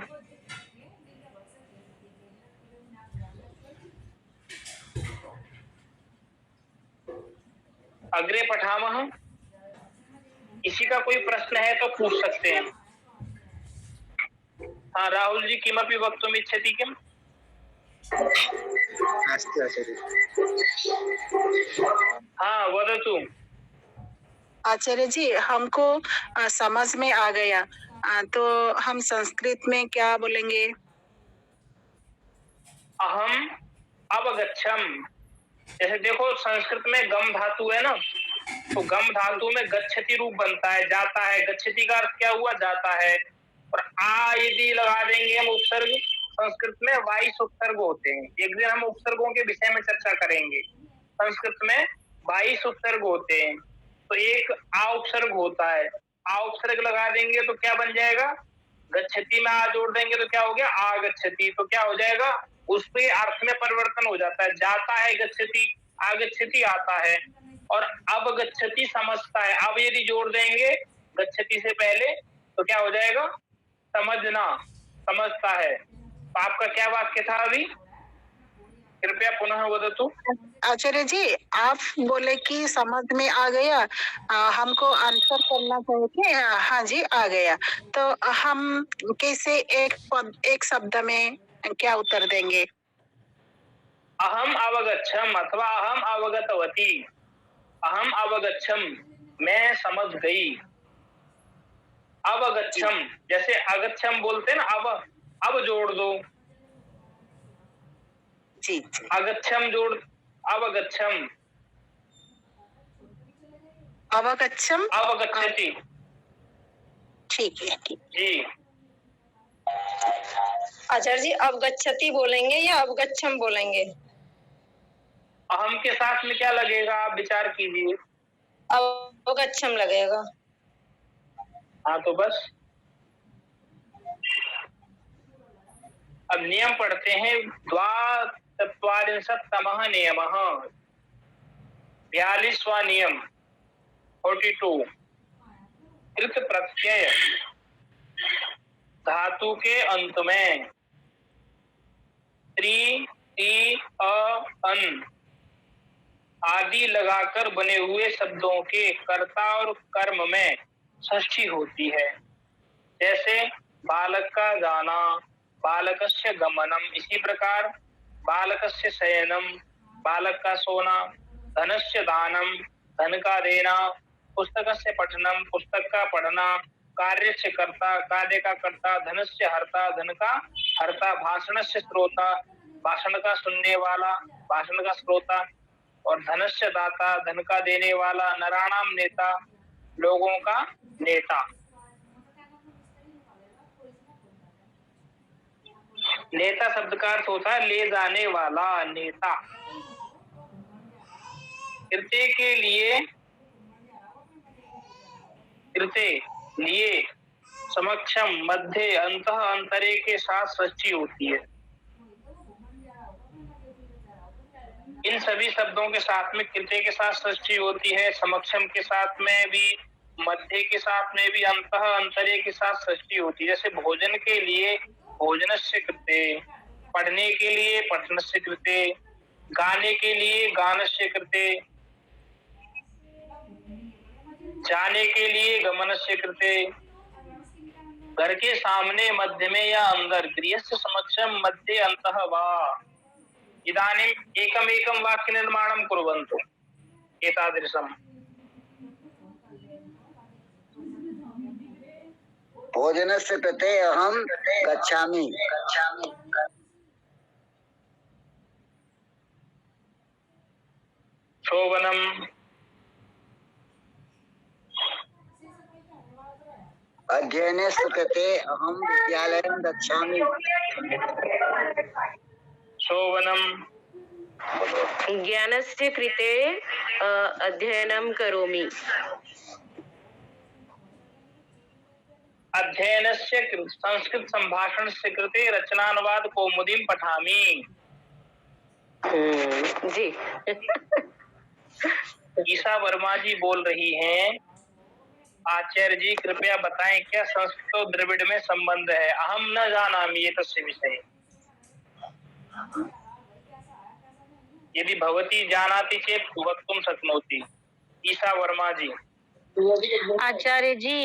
[SPEAKER 1] अग्रे पठामः। किसी का कोई प्रश्न है तो पूछ सकते हैं। हाँ, राहुल जी, किमपि वक्तुम् इच्छति किम्? हाँ, वदतु।
[SPEAKER 9] आचार्य जी, हमको समझ में आ गया। तो हम संस्कृत में क्या बोलेंगे?
[SPEAKER 1] अहम अवगच्छम। जैसे देखो, संस्कृत में गम धातु है ना, तो गम धातु में गच्छति रूप बनता है, जाता है। गच्छति का अर्थ क्या हुआ? जाता है। और आ यदि लगा देंगे हम उपसर्ग, संस्कृत में 22 उपसर्ग होते हैं। एक दिन हम उपसर्गों के विषय में चर्चा करेंगे। संस्कृत में 22 उपसर्ग होते हैं। तो एक आ उपसर्ग होता है। आ उपसर्ग लगा देंगे तो क्या बन जाएगा? गच्छति में आ जोड़ देंगे तो क्या हो गया, आगच्छति। तो क्या हो जाएगा, उसके अर्थ में परिवर्तन हो जाता है। जाता है गच्छति, आगच्छति आता है, और अब गच्छति समझता है। अब यदि जोड़ देंगे गच्छति से पहले तो क्या हो जाएगा, समझना, समझता है। तो आपका क्या वाक्य था अभी, कृपया पुनः वदतु।
[SPEAKER 9] आचार्य जी, आप बोले कि समझ में आ गया, हमको आंसर करना चाहिए। हाँ जी, आ गया। तो हम कैसे एक शब्द में क्या उत्तर देंगे?
[SPEAKER 1] अहम अवगच्छम अथवा अहम अवगतवती। अहम अवगच्छम, मैं समझ गई। अवगच्छम, जैसे अगच्छम बोलते हैं ना, अब जोड़ दो,
[SPEAKER 9] जी।
[SPEAKER 1] अगच्छम जोड़, अवगच्छम,
[SPEAKER 9] अवगच्छम,
[SPEAKER 1] अवगच्छति।
[SPEAKER 9] ठीक है, ठीक।
[SPEAKER 1] जी
[SPEAKER 2] आचार्य जी, अवगच्छति बोलेंगे या अवगच्छम बोलेंगे?
[SPEAKER 1] अहम के साथ में क्या लगेगा, आप विचार कीजिए।
[SPEAKER 2] अवगच्छम लगेगा।
[SPEAKER 1] हाँ तो बस अब नियम पढ़ते हैं। 42तमः नियमः, 42वां नियम 42। कृत प्रत्यय धातु के अंत में त्रि, ती, अन आदि लगाकर बने हुए शब्दों के कर्ता और कर्म में षष्ठी होती है। जैसे बालक का जाना, बालकस्य गमनम, इसी प्रकार बालकस्य शयनम, बालक का सोना, धनस्य दानम, धन का देना, पुस्तकस्य पठनम, पुस्तक का पढ़ना, कार्यस्य कर्ता, कार्य का कर्ता, धनस्य हर्ता, धन का हर्ता, भाषणस्य श्रोता, भाषण का सुनने वाला, भाषण का श्रोता, और धनस्य दाता, धन का देने वाला, नराणाम नेता, लोगों का नेता। नेता शब्द का अर्थ होता है ले जाने वाला, नेता। कृत्य के लिए, कृत्य लिए समक्षम, मध्य, अंतः, अंतरे के साथ षष्ठी होती है। इन सभी शब्दों के साथ में कृत्य के साथ षष्ठी होती है, समक्षम के साथ में भी, मध्य के साथ में भी, अंतः, अंतरे के साथ षष्ठी होती है। जैसे भोजन के लिए भोजनस्य कृते, पढ़ने के लिए पठनस्य कृते, गाने के लिए गानस्य कृते, जाने के लिए गमनस्य कृते। घर के सामने, मध्य में या अंदर, गृहस्य समक्षम, मध्ये, अंतः वा। इदानीम् एकमेकं वाक्य निर्माणं कुर्वन्तु एतादृशम्।
[SPEAKER 8] भोजनस्य कृते अहं गच्छामि।
[SPEAKER 1] शोभनम्,
[SPEAKER 8] अध्ययनस्य कृते अहं विद्यालयं गच्छामि।
[SPEAKER 1] शोभनम्,
[SPEAKER 2] ज्ञानस्य कृते अध्ययनं करोमि।
[SPEAKER 1] अध्ययनस्य संस्कृत संभाषणस्य कृते रचनानुवाद कौमुदीं पठामि।
[SPEAKER 2] जी।
[SPEAKER 1] ईशा वर्मा जी बोल रही हैं, आचार्य जी कृपया बताएं क्या संस्कृत और द्रविड़ में संबंध है। अहम न जानामि एतस्य विषये। यदि भवती जानाति चेत् वक्तुं शक्नोति। ईशा वर्मा जी।
[SPEAKER 10] आचार्य जी,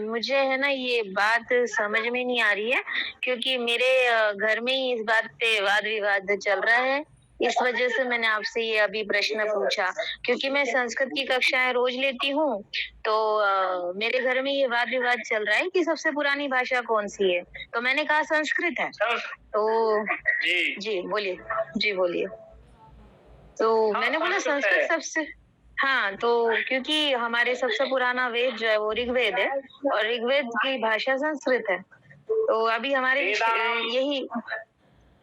[SPEAKER 10] मुझे है ना ये बात समझ में नहीं आ रही है, क्योंकि मेरे घर में ही इस बात पे वाद विवाद चल रहा है। इस वजह से मैंने आपसे ये अभी प्रश्न पूछा, क्योंकि मैं संस्कृत की कक्षाएं रोज लेती हूँ। तो मेरे घर में ये वाद विवाद चल रहा है कि सबसे पुरानी भाषा कौन सी है। तो मैंने कहा संस्कृत है। तो जी बोलिए, जी बोलिए। तो मैंने बोला संस्कृत सबसे, हाँ, तो क्योंकि हमारे सबसे पुराना वेद जो है वो ऋग्वेद है, और ऋग्वेद की भाषा संस्कृत है। तो अभी हमारे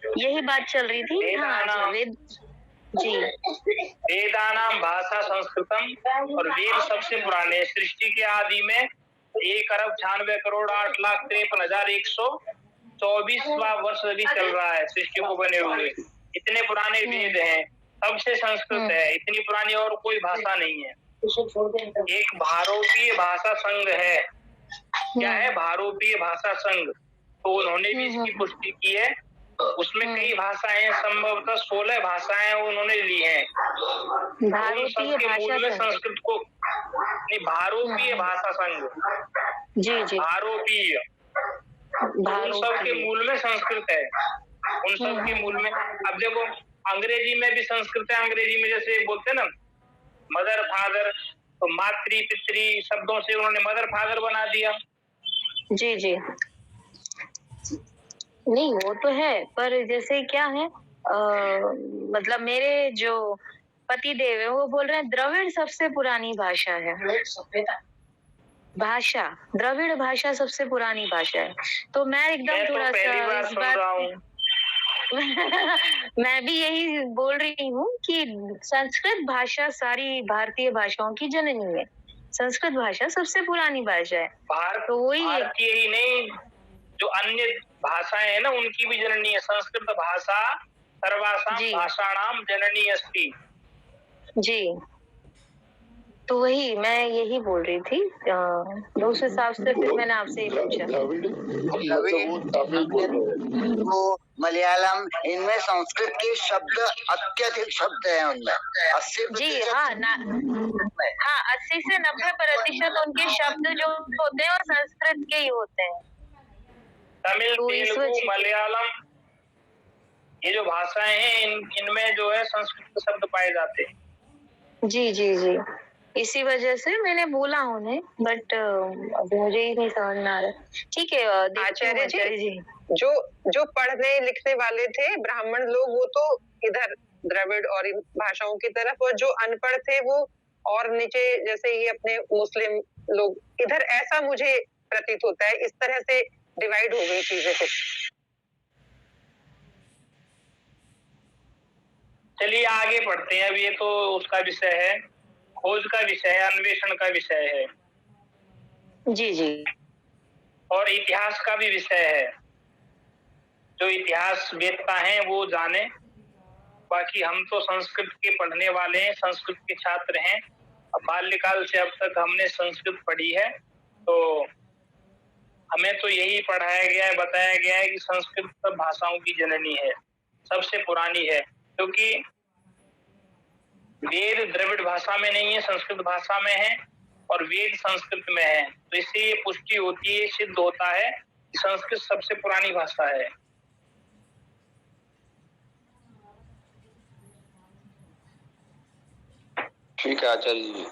[SPEAKER 10] यही बात चल रही थी। हाँ, वेद जी।
[SPEAKER 1] वेदानाम भाषा संस्कृतम, और वेद सबसे पुराने, सृष्टि के आदि में 1,96,8,53,124वां वर्ष अभी चल रहा है सृष्टि को बने हुए। इतने पुराने वेद हैं, सबसे संस्कृत है, इतनी पुरानी और कोई भाषा नहीं है। एक भारतीय भाषा संघ है। क्या है? भारतीय भाषा संघ। तो उन्होंने भी इसकी पुष्टि की है। उसमें कई भाषाएं, संभवतः 16 भाषाएं उन्होंने ली हैं।
[SPEAKER 10] भारतीय भाषा
[SPEAKER 1] मूल में
[SPEAKER 10] संघ।
[SPEAKER 1] संस्कृत को नहीं, भारतीय भाषा संघ।
[SPEAKER 10] जी जी,
[SPEAKER 1] भारतीय उन सब के मूल में संस्कृत है। उन सब के मूल में, अब देखो अंग्रेजी में भी संस्कृत है। अंग्रेजी में जैसे बोलते हैं ना मदर फादर, तो मातृ पितृ शब्दों से उन्होंने मदर फादर बना दिया।
[SPEAKER 10] जी जी, नहीं वो तो है, पर जैसे क्या है मतलब मेरे जो पति देव है वो बोल रहे हैं द्रविड़ सबसे पुरानी भाषा है। भाषा, द्रविड़ भाषा सबसे पुरानी भाषा है। तो मैं एकदम थोड़ा सा इस बात मैं भी यही बोल रही हूँ कि संस्कृत भाषा सारी भारतीय भाषाओं की जननी है। संस्कृत भाषा सबसे पुरानी भाषा है। तो वही
[SPEAKER 1] भारतीय ही नहीं, जो अन्य भाषाएं हैं ना उनकी भी जननी है। संस्कृत भाषा सर्वासाम भाषाणाम जननी अस्ति।
[SPEAKER 10] जी, तो वही मैं यही बोल रही थी। तो उस हिसाब से फिर मैंने आपसे ही पूछा।
[SPEAKER 8] वो मलयालम, इनमें संस्कृत के शब्द अत्यधिक शब्द हैं उनमें। 80%
[SPEAKER 10] जी हाँ, 80 से 90% उनके शब्द जो होते हैं वो संस्कृत के ही होते हैं।
[SPEAKER 1] तमिल, तेलुगु, मलयालम, ये जो भाषाएं हैं इनमें जो है संस्कृत के शब्द पाए जाते हैं।
[SPEAKER 10] जी जी जी, इसी वजह से मैंने बोला उन्हें, बट अभी मुझे ही नहीं समझ में आ रहा। ठीक है
[SPEAKER 2] आचार्य जी, जो पढ़ने लिखने वाले थे ब्राह्मण लोग वो तो इधर द्रविड़ और इन भाषाओं की तरफ, और जो अनपढ़ थे वो और नीचे जैसे ये अपने मुस्लिम लोग इधर, ऐसा मुझे प्रतीत होता है। इस तरह से डिवाइड हो गई चीजें कुछ।
[SPEAKER 1] चलिए आगे बढ़ते हैं। अब ये तो उसका विषय है, खोज का विषय है, अन्वेषण का विषय है।
[SPEAKER 10] जी जी,
[SPEAKER 1] और इतिहास का भी विषय है। जो इतिहास वेदता हैं वो जाने। बाकी हम तो संस्कृत के पढ़ने वाले हैं, संस्कृत के छात्र हैं। अब बाल्यकाल से अब तक हमने संस्कृत पढ़ी है, तो हमें तो यही पढ़ाया गया है, बताया गया है कि संस्कृत सब भाषाओं की जननी है, सबसे पुरानी है। क्योंकि वेद द्रविड़ भाषा में नहीं है, संस्कृत भाषा में है, और वेद संस्कृत में है। तो इससे ये पुष्टि होती है, सिद्ध होता है कि संस्कृत सबसे पुरानी भाषा है।
[SPEAKER 5] ठीक है आचार्य जी।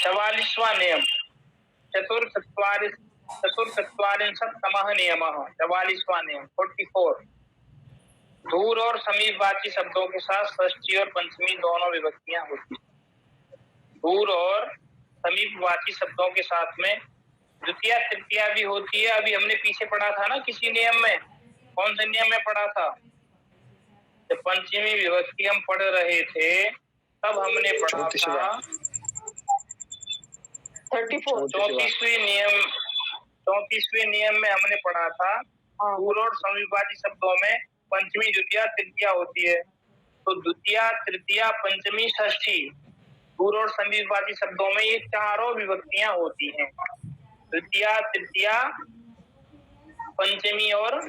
[SPEAKER 1] 44वां नियम, चतुर्चत्वारिंशत्तमः नियमः। 44वां नियम 44। दूर और समीपवाची शब्दों के साथ षष्ठी और पंचमी दोनों विभक्तियां होती हैं। दूर और समीपवाची शब्दों के साथ में द्वितीय तृतीया भी होती है। अभी हमने पीछे पढ़ा था ना किसी नियम में, कौन से नियम में पढ़ा था? जब पंचमी विभक्ति हम पढ़ रहे थे तब हमने पढ़ा था 34वें नियम में हमने पढ़ा था दूर और समीपवाची शब्दों में पंचमी द्वितीया तृतीया होती है। तो द्वितीया तृतीया पंचमी षष्ठी दूर और समीपवाची शब्दों में ये चारों विभक्तियां होती हैं, द्वितीया तृतीया पंचमी और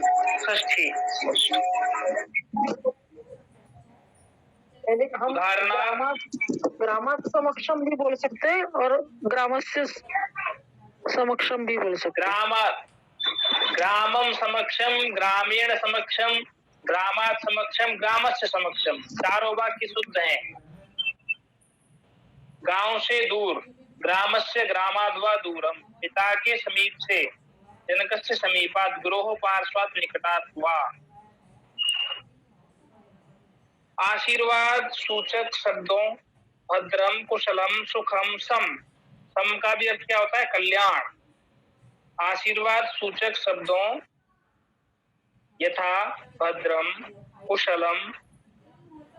[SPEAKER 1] षष्ठी।
[SPEAKER 3] हम ग्रामस्थ समक्षम भी बोल सकते हैं और ग्रामस्य समक्षम भी बोल सकते हैं।
[SPEAKER 1] ग्रामम समक्षम, ग्रामीण समक्षम, ग्रामात समक्षम, ग्रामस्य समक्षम, चारों वाक्य शुद्ध हैं। गांव से दूर, ग्रामस्य ग्रामाद् वा दूरम, पिता के समीप से, जनकस्य समीपात्, गुरोः पार्श्वात् निकटात् वा। आशीर्वाद सूचक शब्दों भद्रम, कुशलम, सुखम, सम। सम का भी अर्थ क्या होता है? कल्याण। आशीर्वाद सूचक शब्दों यथा भद्रम, कुशलम,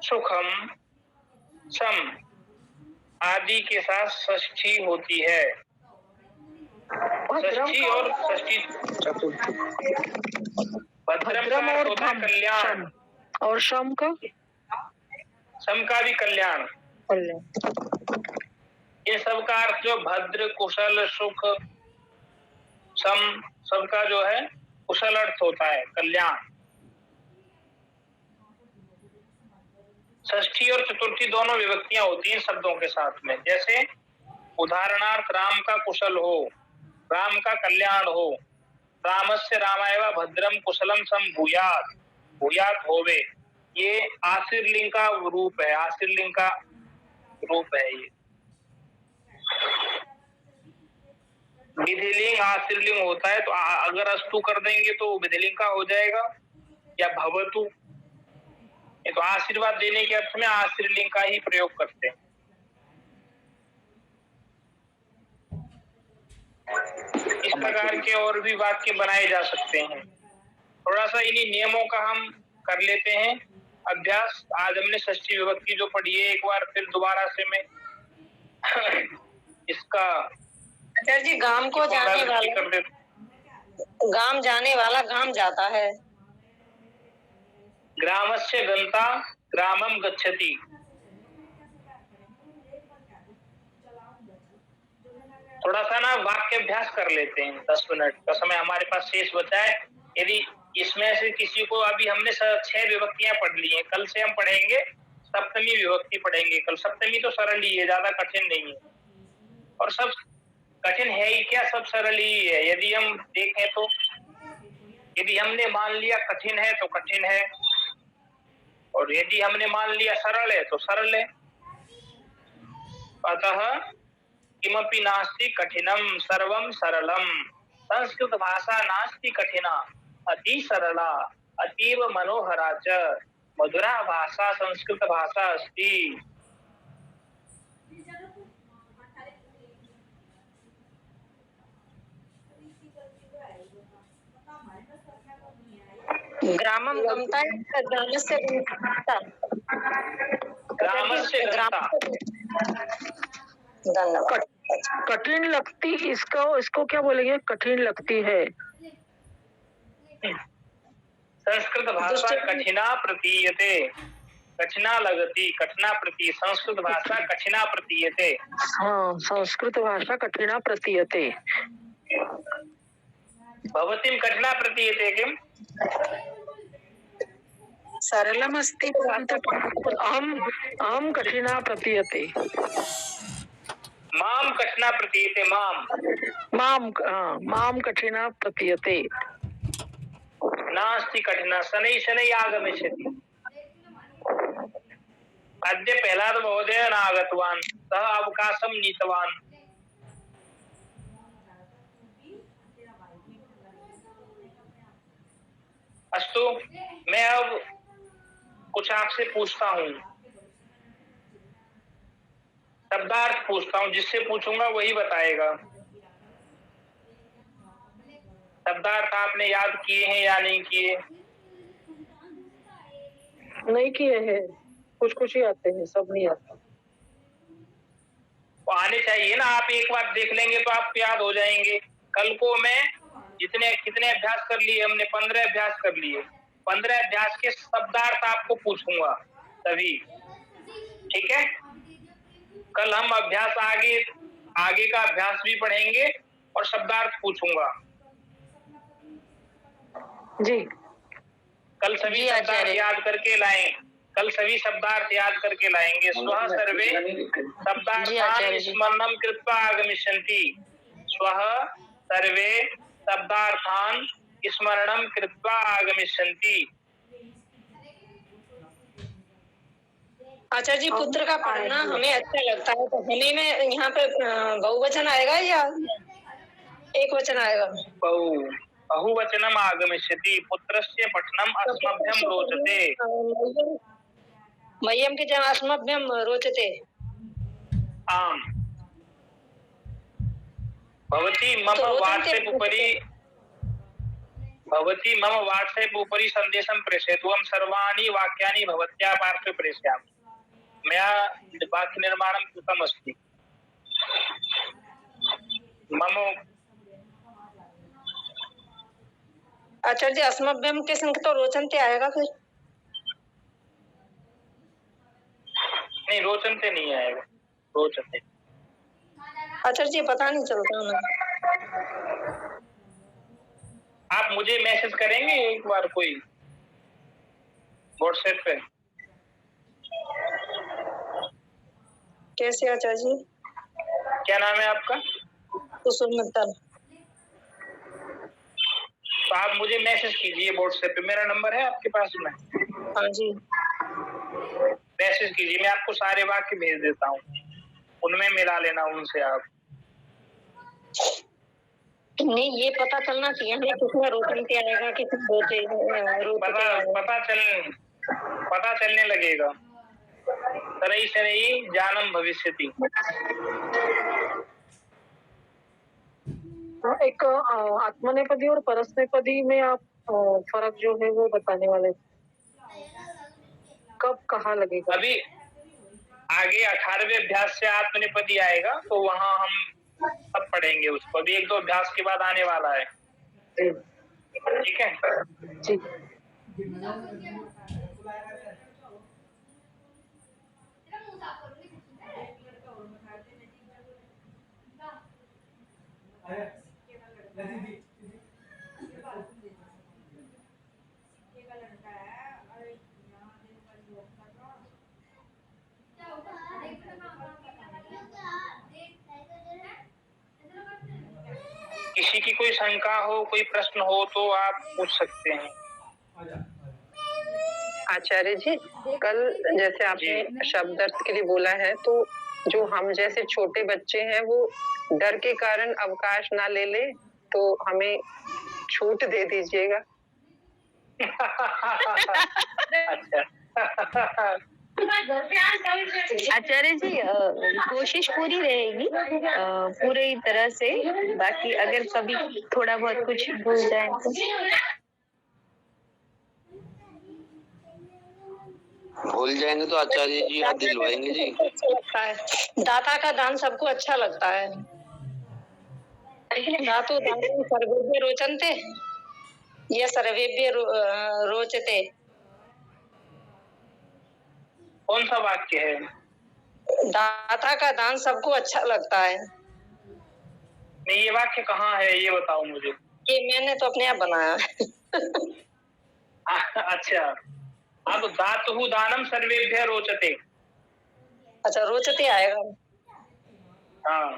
[SPEAKER 1] सुखम, सम आदि के साथ षष्ठी होती है। षष्ठी और षष्ठी भद्रम का अर्थ होता है कल्याण,
[SPEAKER 3] और शम का
[SPEAKER 1] भी कल्याण। ये सब का अर्थ जो भद्र, कुशल, सुख, सम, सबका जो है कुशल अर्थ होता है कल्याण। षष्ठी और चतुर्थी दोनों विभक्तियां होती हैं शब्दों के साथ में। जैसे उदाहरणार्थ राम का कुशल हो, राम का कल्याण हो। रामस्य रामाय भद्रम कुशलम सम भूयात, भूयात होवे, ये आशीर्लिंग का रूप है, आशीर्लिंग का रूप है। ये विधिलिंग आशीर्लिंग होता है, तो अगर अस्तु कर देंगे तो विधिलिंग का हो जाएगा, या भवतु। ये तो आशीर्वाद देने के अर्थ में आशीर्लिंग का ही प्रयोग करते हैं। इस प्रकार के और भी वाक्य बनाए जा सकते हैं। थोड़ा सा इन्हीं नियमों का हम कर लेते हैं अभ्यास। आज हमने षष्ठी विभक्ति जो पढ़ी है, एक बार फिर दोबारा से मैं इसका
[SPEAKER 10] आचार्य जी, गाम को जाने वाला, गाम जाने वाला गाम जाता है।
[SPEAKER 1] ग्रामस्य गंता ग्रामम गच्छति। थोड़ा सा ना वाक्य अभ्यास कर लेते हैं। 10 मिनट का समय हमारे पास शेष बचा है। यदि इसमें से किसी को, अभी हमने 6 विभक्तियां पढ़ ली हैं, कल से हम पढ़ेंगे सप्तमी विभक्ति पढ़ेंगे। कल सप्तमी तो सरल ही है, ज्यादा कठिन नहीं है। और सब कठिन है ही क्या, सब सरल ही है। यदि हम देखें तो, यदि हमने मान लिया कठिन है तो कठिन है, और यदि हमने मान लिया सरल है तो सरल है। अतः किमपि नास्ति कठिनम सर्वम सरलम। संस्कृत भाषा नास्ति कठिना अति सरला अतीव मनोहरा च मधुरा भाषा संस्कृत भाषा अस्ति।
[SPEAKER 10] ग्रामम गमता है, ग्रामस्य गमता,
[SPEAKER 1] ग्रामस्य गमता।
[SPEAKER 10] धन्यवाद।
[SPEAKER 3] कठिन लगती, इसको क्या बोलेंगे? कठिन लगती है।
[SPEAKER 1] संस्कृत भाषा कठिना प्रतीयते, कठिना लगती, कठिना प्रती, संस्कृत भाषा कठिना प्रतीयते।
[SPEAKER 3] हाँ, संस्कृत भाषा कठिना प्रतीयते।
[SPEAKER 1] भवतीं कठिना प्रतीयते किम?
[SPEAKER 9] सरलमस्ति
[SPEAKER 3] अहम कठिना प्रतीयते।
[SPEAKER 1] माम कठिना प्रतीयते,
[SPEAKER 3] माम कठिना प्रतीयते।
[SPEAKER 1] नास्ति कठिना शनै शनै आगमिष्यति। अद्य प्रह्लाद महोदय नागतवान्, सः अवकाशं नीतवान्। अस्तु, मैं अब कुछ आपसे पूछता हूँ, शब्दार्थ पूछता हूँ। जिससे पूछूंगा वही बताएगा। शब्दार्थ आपने याद किए हैं या नहीं किए?
[SPEAKER 3] नहीं किए हैं, कुछ ही आते हैं, सब नहीं आता।
[SPEAKER 1] तो आने चाहिए ना, आप एक बार देख लेंगे तो आपको याद हो जाएंगे। कल को मैं कितने अभ्यास कर लिए हमने? 15 अभ्यास कर लिए। 15 अभ्यास के शब्दार्थ आपको पूछूंगा तभी, ठीक है? कल हम अभ्यास आगे का अभ्यास भी पढ़ेंगे और शब्दार्थ पूछूंगा
[SPEAKER 3] जी।
[SPEAKER 1] कल सभी शब्दार्थ याद करके लाएं। कल सभी शब्दार्थ याद करके लाएंगे। स्वः सर्वे शब्दार्थान् स्मरणं कृत्वा आगमिष्यन्ति। स्वः सर्वे शब्दार्थान् स्मरणं कृत्वा आगमिष्यन्ति।
[SPEAKER 10] आचार्य जी, पुत्र का पढ़ना हमें अच्छा लगता है, तो हमें में यहाँ पे बहुवचन आएगा या एक वचन आएगा?
[SPEAKER 1] बहुवचनम आगमिष्यति। पुत्रस्य पठनम अस्मभ्यं रोचते।
[SPEAKER 10] मह्यम के जहाँ अस्मभ्यं रोचते।
[SPEAKER 1] आम। भवती मम व्हाट्सएप उपरि संदेशं प्रेषयतु। अहं सर्वाणि वाक्यानि भवत्याः पार्श्वे प्रेषयामि। मया वाक्यनिर्माणं कृतमस्ति। मम
[SPEAKER 4] आचार्य जी अस्मभ्यम के संग तो रोचनते आएगा फिर?
[SPEAKER 1] नहीं, रोचनते नहीं आएगा, रोचते।
[SPEAKER 4] आचार्य जी पता नहीं चलता हमें।
[SPEAKER 1] आप मुझे मैसेज करेंगे एक बार कोई व्हाट्सएप पे?
[SPEAKER 4] कैसे आचार्य जी?
[SPEAKER 1] क्या नाम है आपका?
[SPEAKER 4] कुसुम मित्तल।
[SPEAKER 1] तो आप मुझे मैसेज कीजिए व्हाट्सएप पे, मेरा नंबर है आपके पास में?
[SPEAKER 4] हाँ जी।
[SPEAKER 1] मैसेज कीजिए, मैं आपको सारे वाक्य भेज देता हूँ, उनमें मिला लेना उनसे आप।
[SPEAKER 4] नहीं, ये पता चलना चाहिए हमें किसमें रोचनते आएगा, किसमें रोचते आएगा।
[SPEAKER 1] पता चलने लगेगा। शनैः शनैः ज्ञानं भविष्यति।
[SPEAKER 3] एक आत्मनेपदी और परस्मैपदी में आप फर्क जो है वो बताने वाले, कब कहाँ लगेगा?
[SPEAKER 1] अभी आगे 18वें अभ्यास से आत्मनेपदी आएगा, तो वहां हम सब पढ़ेंगे उसको। अभी 1-2 अभ्यास के बाद आने वाला है। ठीक है?
[SPEAKER 3] ठीक।
[SPEAKER 1] किसी की कोई शंका हो, कोई प्रश्न हो तो आप पूछ सकते हैं।
[SPEAKER 2] आचार्य जी, कल जैसे आपने शब्द अर्थ के लिए बोला है, तो जो हम जैसे छोटे बच्चे हैं वो डर के कारण अवकाश ना ले ले, तो हमें छूट दे दीजिएगा।
[SPEAKER 1] अच्छा।
[SPEAKER 10] आचार्य जी कोशिश पूरी रहेगी पूरी तरह से। बाकी अगर कभी थोड़ा बहुत कुछ भूल जाए तो
[SPEAKER 5] भूल जाएंगे तो आचार्य जी याद दिलवाएंगे जी।
[SPEAKER 4] अच्छा लगता है, दाता का दान सबको अच्छा लगता है। दातो दानं सर्वेभ्यः रोचन्ते या सर्वेभ्यः रोचते?
[SPEAKER 1] कौन सा वाक्य है?
[SPEAKER 4] दाता का दान सबको अच्छा लगता है।
[SPEAKER 1] नहीं, ये वाक्य कहाँ है ये बताओ मुझे।
[SPEAKER 4] ये मैंने तो अपने आप बनाया।
[SPEAKER 1] अच्छा, अब दातुः दानम सर्वेभ्यः रोचते।
[SPEAKER 4] अच्छा, रोचते आएगा।
[SPEAKER 1] हाँ,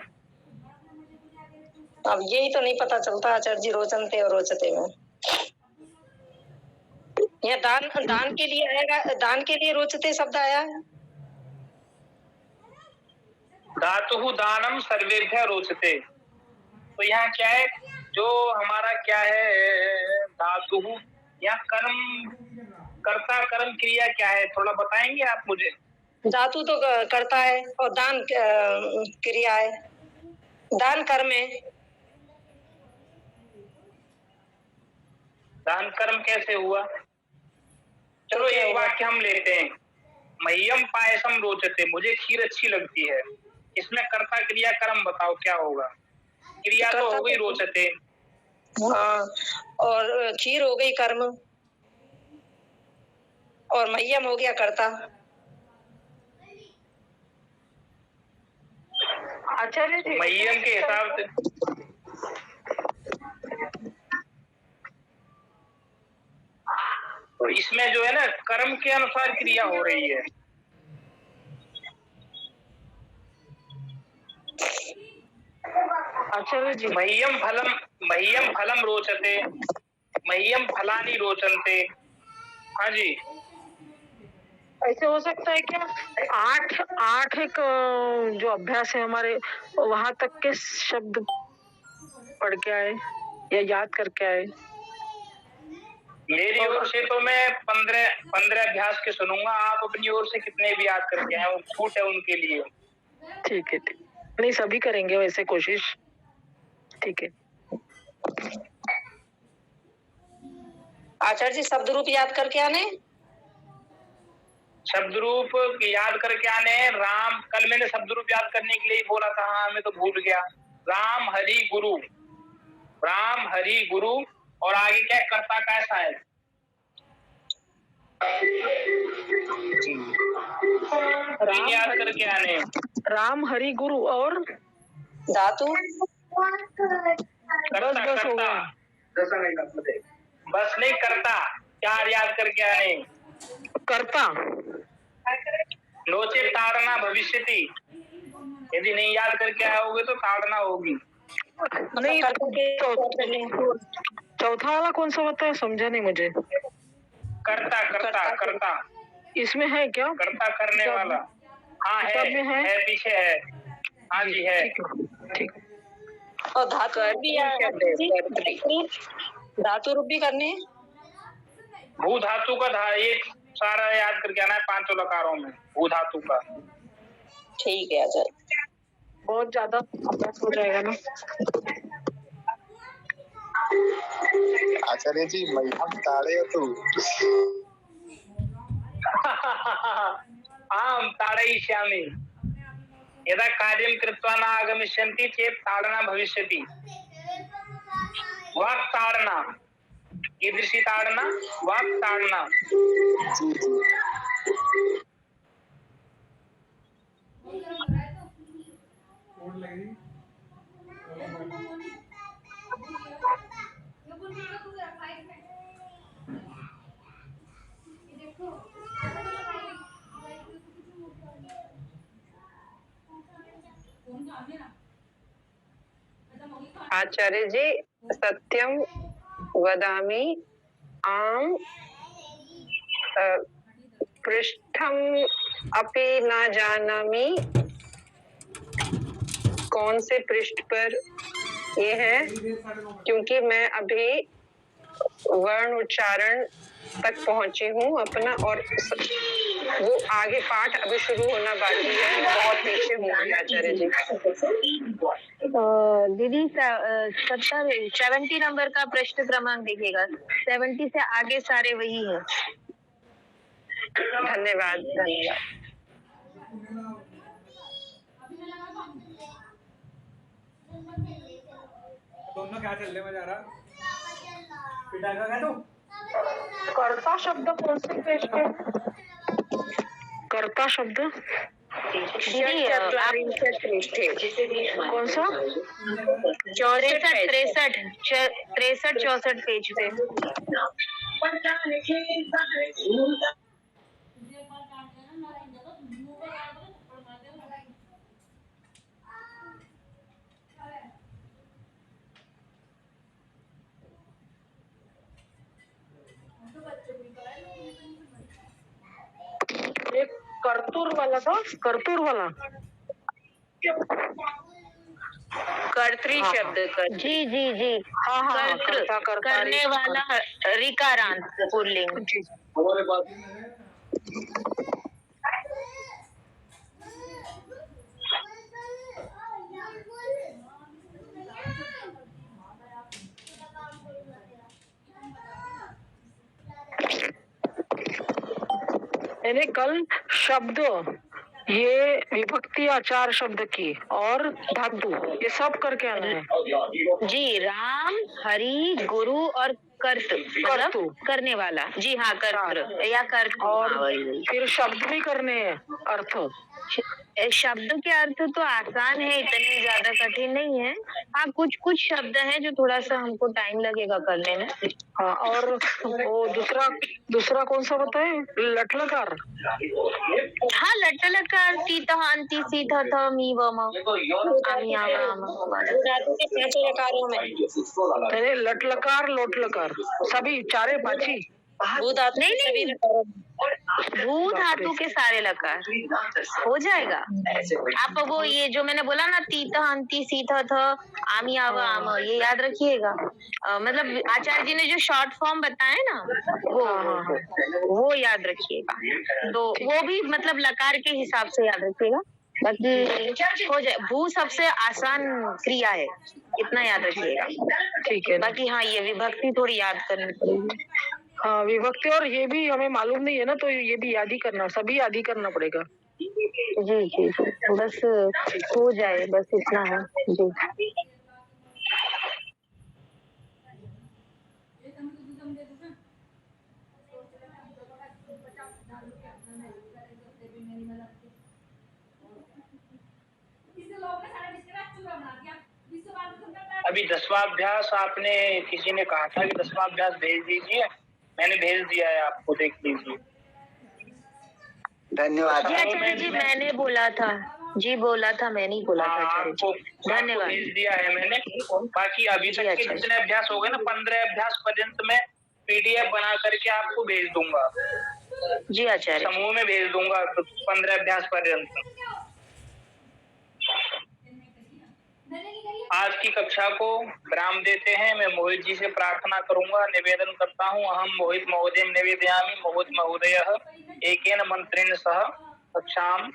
[SPEAKER 4] अब यही तो नहीं पता चलता आचार्य जी, रोचनते और रोचते में। यह दान के लिए आएगा, दान के लिए रोचते शब्द आया है।
[SPEAKER 1] धातुः दानम सर्वेभ्यः रोचते, तो यहाँ क्या है, जो हमारा क्या है धातुः, यहाँ कर्म, कर्ता कर्म क्रिया क्या है, थोड़ा बताएंगे आप मुझे?
[SPEAKER 4] धातु तो करता है और दान क्रिया है। दान कर्म है।
[SPEAKER 1] दान कर्म कैसे हुआ? चलो एक वाक्य हम लेते हैं, मह्यम पायसम रोचते, मुझे खीर अच्छी लगती है। इसमें कर्ता क्रिया कर्म बताओ क्या होगा? क्रिया तो हो गई रोचते।
[SPEAKER 4] हाँ, और खीर हो गई कर्म, और मह्यम हो गया कर्ता।
[SPEAKER 3] आचार्य जी,
[SPEAKER 1] मह्यम के हिसाब से तो इसमें जो है ना, कर्म के अनुसार क्रिया हो रही है।
[SPEAKER 3] आचार्य जी,
[SPEAKER 1] मह्यम फलम रोचते, मह्यम फलानि रोचन्ते। हाँ जी,
[SPEAKER 3] ऐसे हो सकता है क्या? 8 एक जो अभ्यास है हमारे, वहां तक के शब्द पढ़ के आए या याद करके आए?
[SPEAKER 1] मेरी ओर से तो मैं 15 अभ्यास के सुनूंगा, आप अपनी ओर से कितने भी याद करके आए, वो छूट है उनके लिए।
[SPEAKER 3] ठीक है, ठीक। नहीं, सभी करेंगे वैसे कोशिश। ठीक है।
[SPEAKER 4] आचार्य जी, शब्द रूप याद करके आने।
[SPEAKER 1] शब्द रूप याद करके आने हैं। राम, कल मैंने शब्द रूप याद करने के लिए बोला था, हाँ मैं तो भूल गया। राम हरि गुरु, राम हरि गुरु, और आगे क्या कर्ता का है शायद
[SPEAKER 3] राम
[SPEAKER 1] याद करके आने।
[SPEAKER 3] राम हरि गुरु और
[SPEAKER 2] धातु
[SPEAKER 1] कर्ता,
[SPEAKER 3] बस हो गया।
[SPEAKER 1] बस नहीं, कर्ता चार याद करके आने।
[SPEAKER 3] कर्ता,
[SPEAKER 1] नोचे ताड़ना भविष्यति, यदि नहीं याद करके आओगे तो ताड़ना होगी।
[SPEAKER 3] नहीं चौथा वाला कौन सा होता है, समझा नहीं मुझे।
[SPEAKER 1] कर्ता कर्ता कर्ता
[SPEAKER 3] इसमें है क्या?
[SPEAKER 1] कर्ता करने वाला, हाँ है पीछे है, हाँ जी है।
[SPEAKER 3] ठीक।
[SPEAKER 2] और धातु रूप भी करने।
[SPEAKER 1] भू धातु का एक सारा याद करके आना है, 5 लकारों में भू धातु का।
[SPEAKER 2] ठीक है आचार्य,
[SPEAKER 3] बहुत ज्यादा अभ्यास हो जाएगा ना।
[SPEAKER 11] आचार्य जी मह्यम ताड़यतु।
[SPEAKER 1] आम ताड़यिष्यामि, यदा कार्यं कृत्वा न आगमिष्यन्ति चेत् ताड़ना भविष्यति। वाक् ताड़ना, कीदृशी ताड़ना? वाक् ताड़ना।
[SPEAKER 2] आचार्य जी, सत्यम वदामि आम पृष्ठम अपि न जानामि, कौन से पृष्ठ पर ये है, क्योंकि मैं अभी वर्ण उच्चारण तक पहुंची हूँ अपना, और वो आगे पाठ अभी शुरू होना बाकी है, बहुत पीछे हूँ आचार्य जी।
[SPEAKER 10] दीदी 70 नंबर का प्रश्न क्रमांक देखिएगा, 70 से आगे सारे वही है।
[SPEAKER 2] धन्यवाद धन्यवाद।
[SPEAKER 12] दोनों क्या चलने में जा रहा? पिटाएगा क्या तू?
[SPEAKER 3] कर्ता शब्द कौन से पेज पे? कर्ता शब्द कौन सा?
[SPEAKER 10] 63-64 पेज पे।
[SPEAKER 3] एक कर्तूर वाला था, कर्तूर वाला
[SPEAKER 2] कर्तरी शब्द कर।
[SPEAKER 10] जी जी जी,
[SPEAKER 3] हाँ
[SPEAKER 10] करने वाला रिकारांत पुल्लिंग।
[SPEAKER 3] यानी कल शब्द, ये विभक्ति आचार शब्द की और धातु, ये सब करके आना है
[SPEAKER 10] जी। राम हरि गुरु और कर्त, मतलब करने वाला। जी हाँ, कर्त या कर्त।
[SPEAKER 3] और फिर शब्द भी करने हैं, अर्थ।
[SPEAKER 10] शब्द के अर्थ तो आसान है, इतने ज्यादा कठिन नहीं है। हाँ, कुछ कुछ शब्द हैं जो थोड़ा सा हमको टाइम लगेगा करने में।
[SPEAKER 3] हाँ, और वो दूसरा कौन सा बताए? लटलकार।
[SPEAKER 10] हाँ, लटलकार, तीत अंति सीत थ मी व म आमी आम
[SPEAKER 3] में। लटलकार लोटलकार सभी चारे पाची।
[SPEAKER 10] नहीं, भू धातु के सारे लकार हो जाएगा। आप वो ये जो मैंने बोला ना, तीत अंति सीत थ आमी आव आम, ये याद रखिएगा। मतलब आचार्य जी ने जो शॉर्ट फॉर्म बताए ना, वो याद रखिएगा। तो वो भी मतलब लकार के हिसाब से याद रखिएगा, बाकी हो जाए। भू सबसे आसान क्रिया है, इतना याद रखिएगा।
[SPEAKER 3] ठीक है।
[SPEAKER 10] बाकी हाँ, ये विभक्ति थोड़ी याद करनी पड़ेगी।
[SPEAKER 3] हाँ विभक्ति, और ये भी हमें मालूम नहीं है ना, तो ये भी याद ही करना, सभी याद ही करना पड़ेगा।
[SPEAKER 10] जी जी जी, बस हो जाए, बस इतना है जी।
[SPEAKER 1] अभी 10वां अभ्यास आपने, किसी ने कहा था कि 10वां अभ्यास भेज दीजिए, मैंने भेज दिया है आपको, देख लीजिए।
[SPEAKER 8] धन्यवाद।
[SPEAKER 10] जी आचार्य जी, मैंने बोला था जी, बोला था, मैंने ही बोला था आचार्य जी, धन्यवाद।
[SPEAKER 1] भेज दिया है मैंने। बाकी अभी तक के जितने अभ्यास हो गए ना, 15 अभ्यास पर्यंत मैं PDF बना करके आपको भेज दूंगा
[SPEAKER 10] जी आचार्य,
[SPEAKER 1] समूह में भेज दूंगा 15 अभ्यास पर्यंत। आज की कक्षा को विराम देते हैं। मैं मोहित जी से प्रार्थना करूंगा, निवेदन करता हूं। अहम मोहित महोदय निवेदयामि। मोहित महोदयः एकेन मंत्रेण सह कक्षां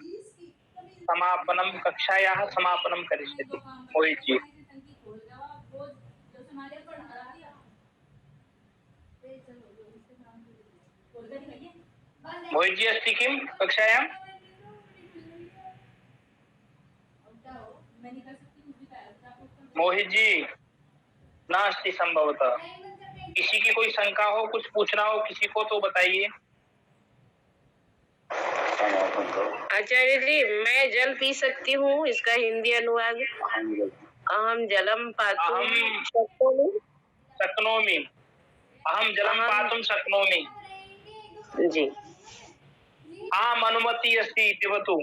[SPEAKER 1] समापनम, कक्षायाः समापनम करिष्यति। मोहित जी। मोहित जी अस्ति किम कक्षायां? मोहित जी नास्ति संभवतः। किसी की कोई शंका हो, कुछ पूछना हो किसी को तो बताइए।
[SPEAKER 4] आचार्य जी, मैं जल पी सकती हूँ, इसका हिंदी अनुवाद? अहम जलम पातुम
[SPEAKER 1] शक्नोमि। अहम जलम पातुम शक्नोमि।
[SPEAKER 4] जी।
[SPEAKER 1] आम अनुमति अस्ति पिबतु।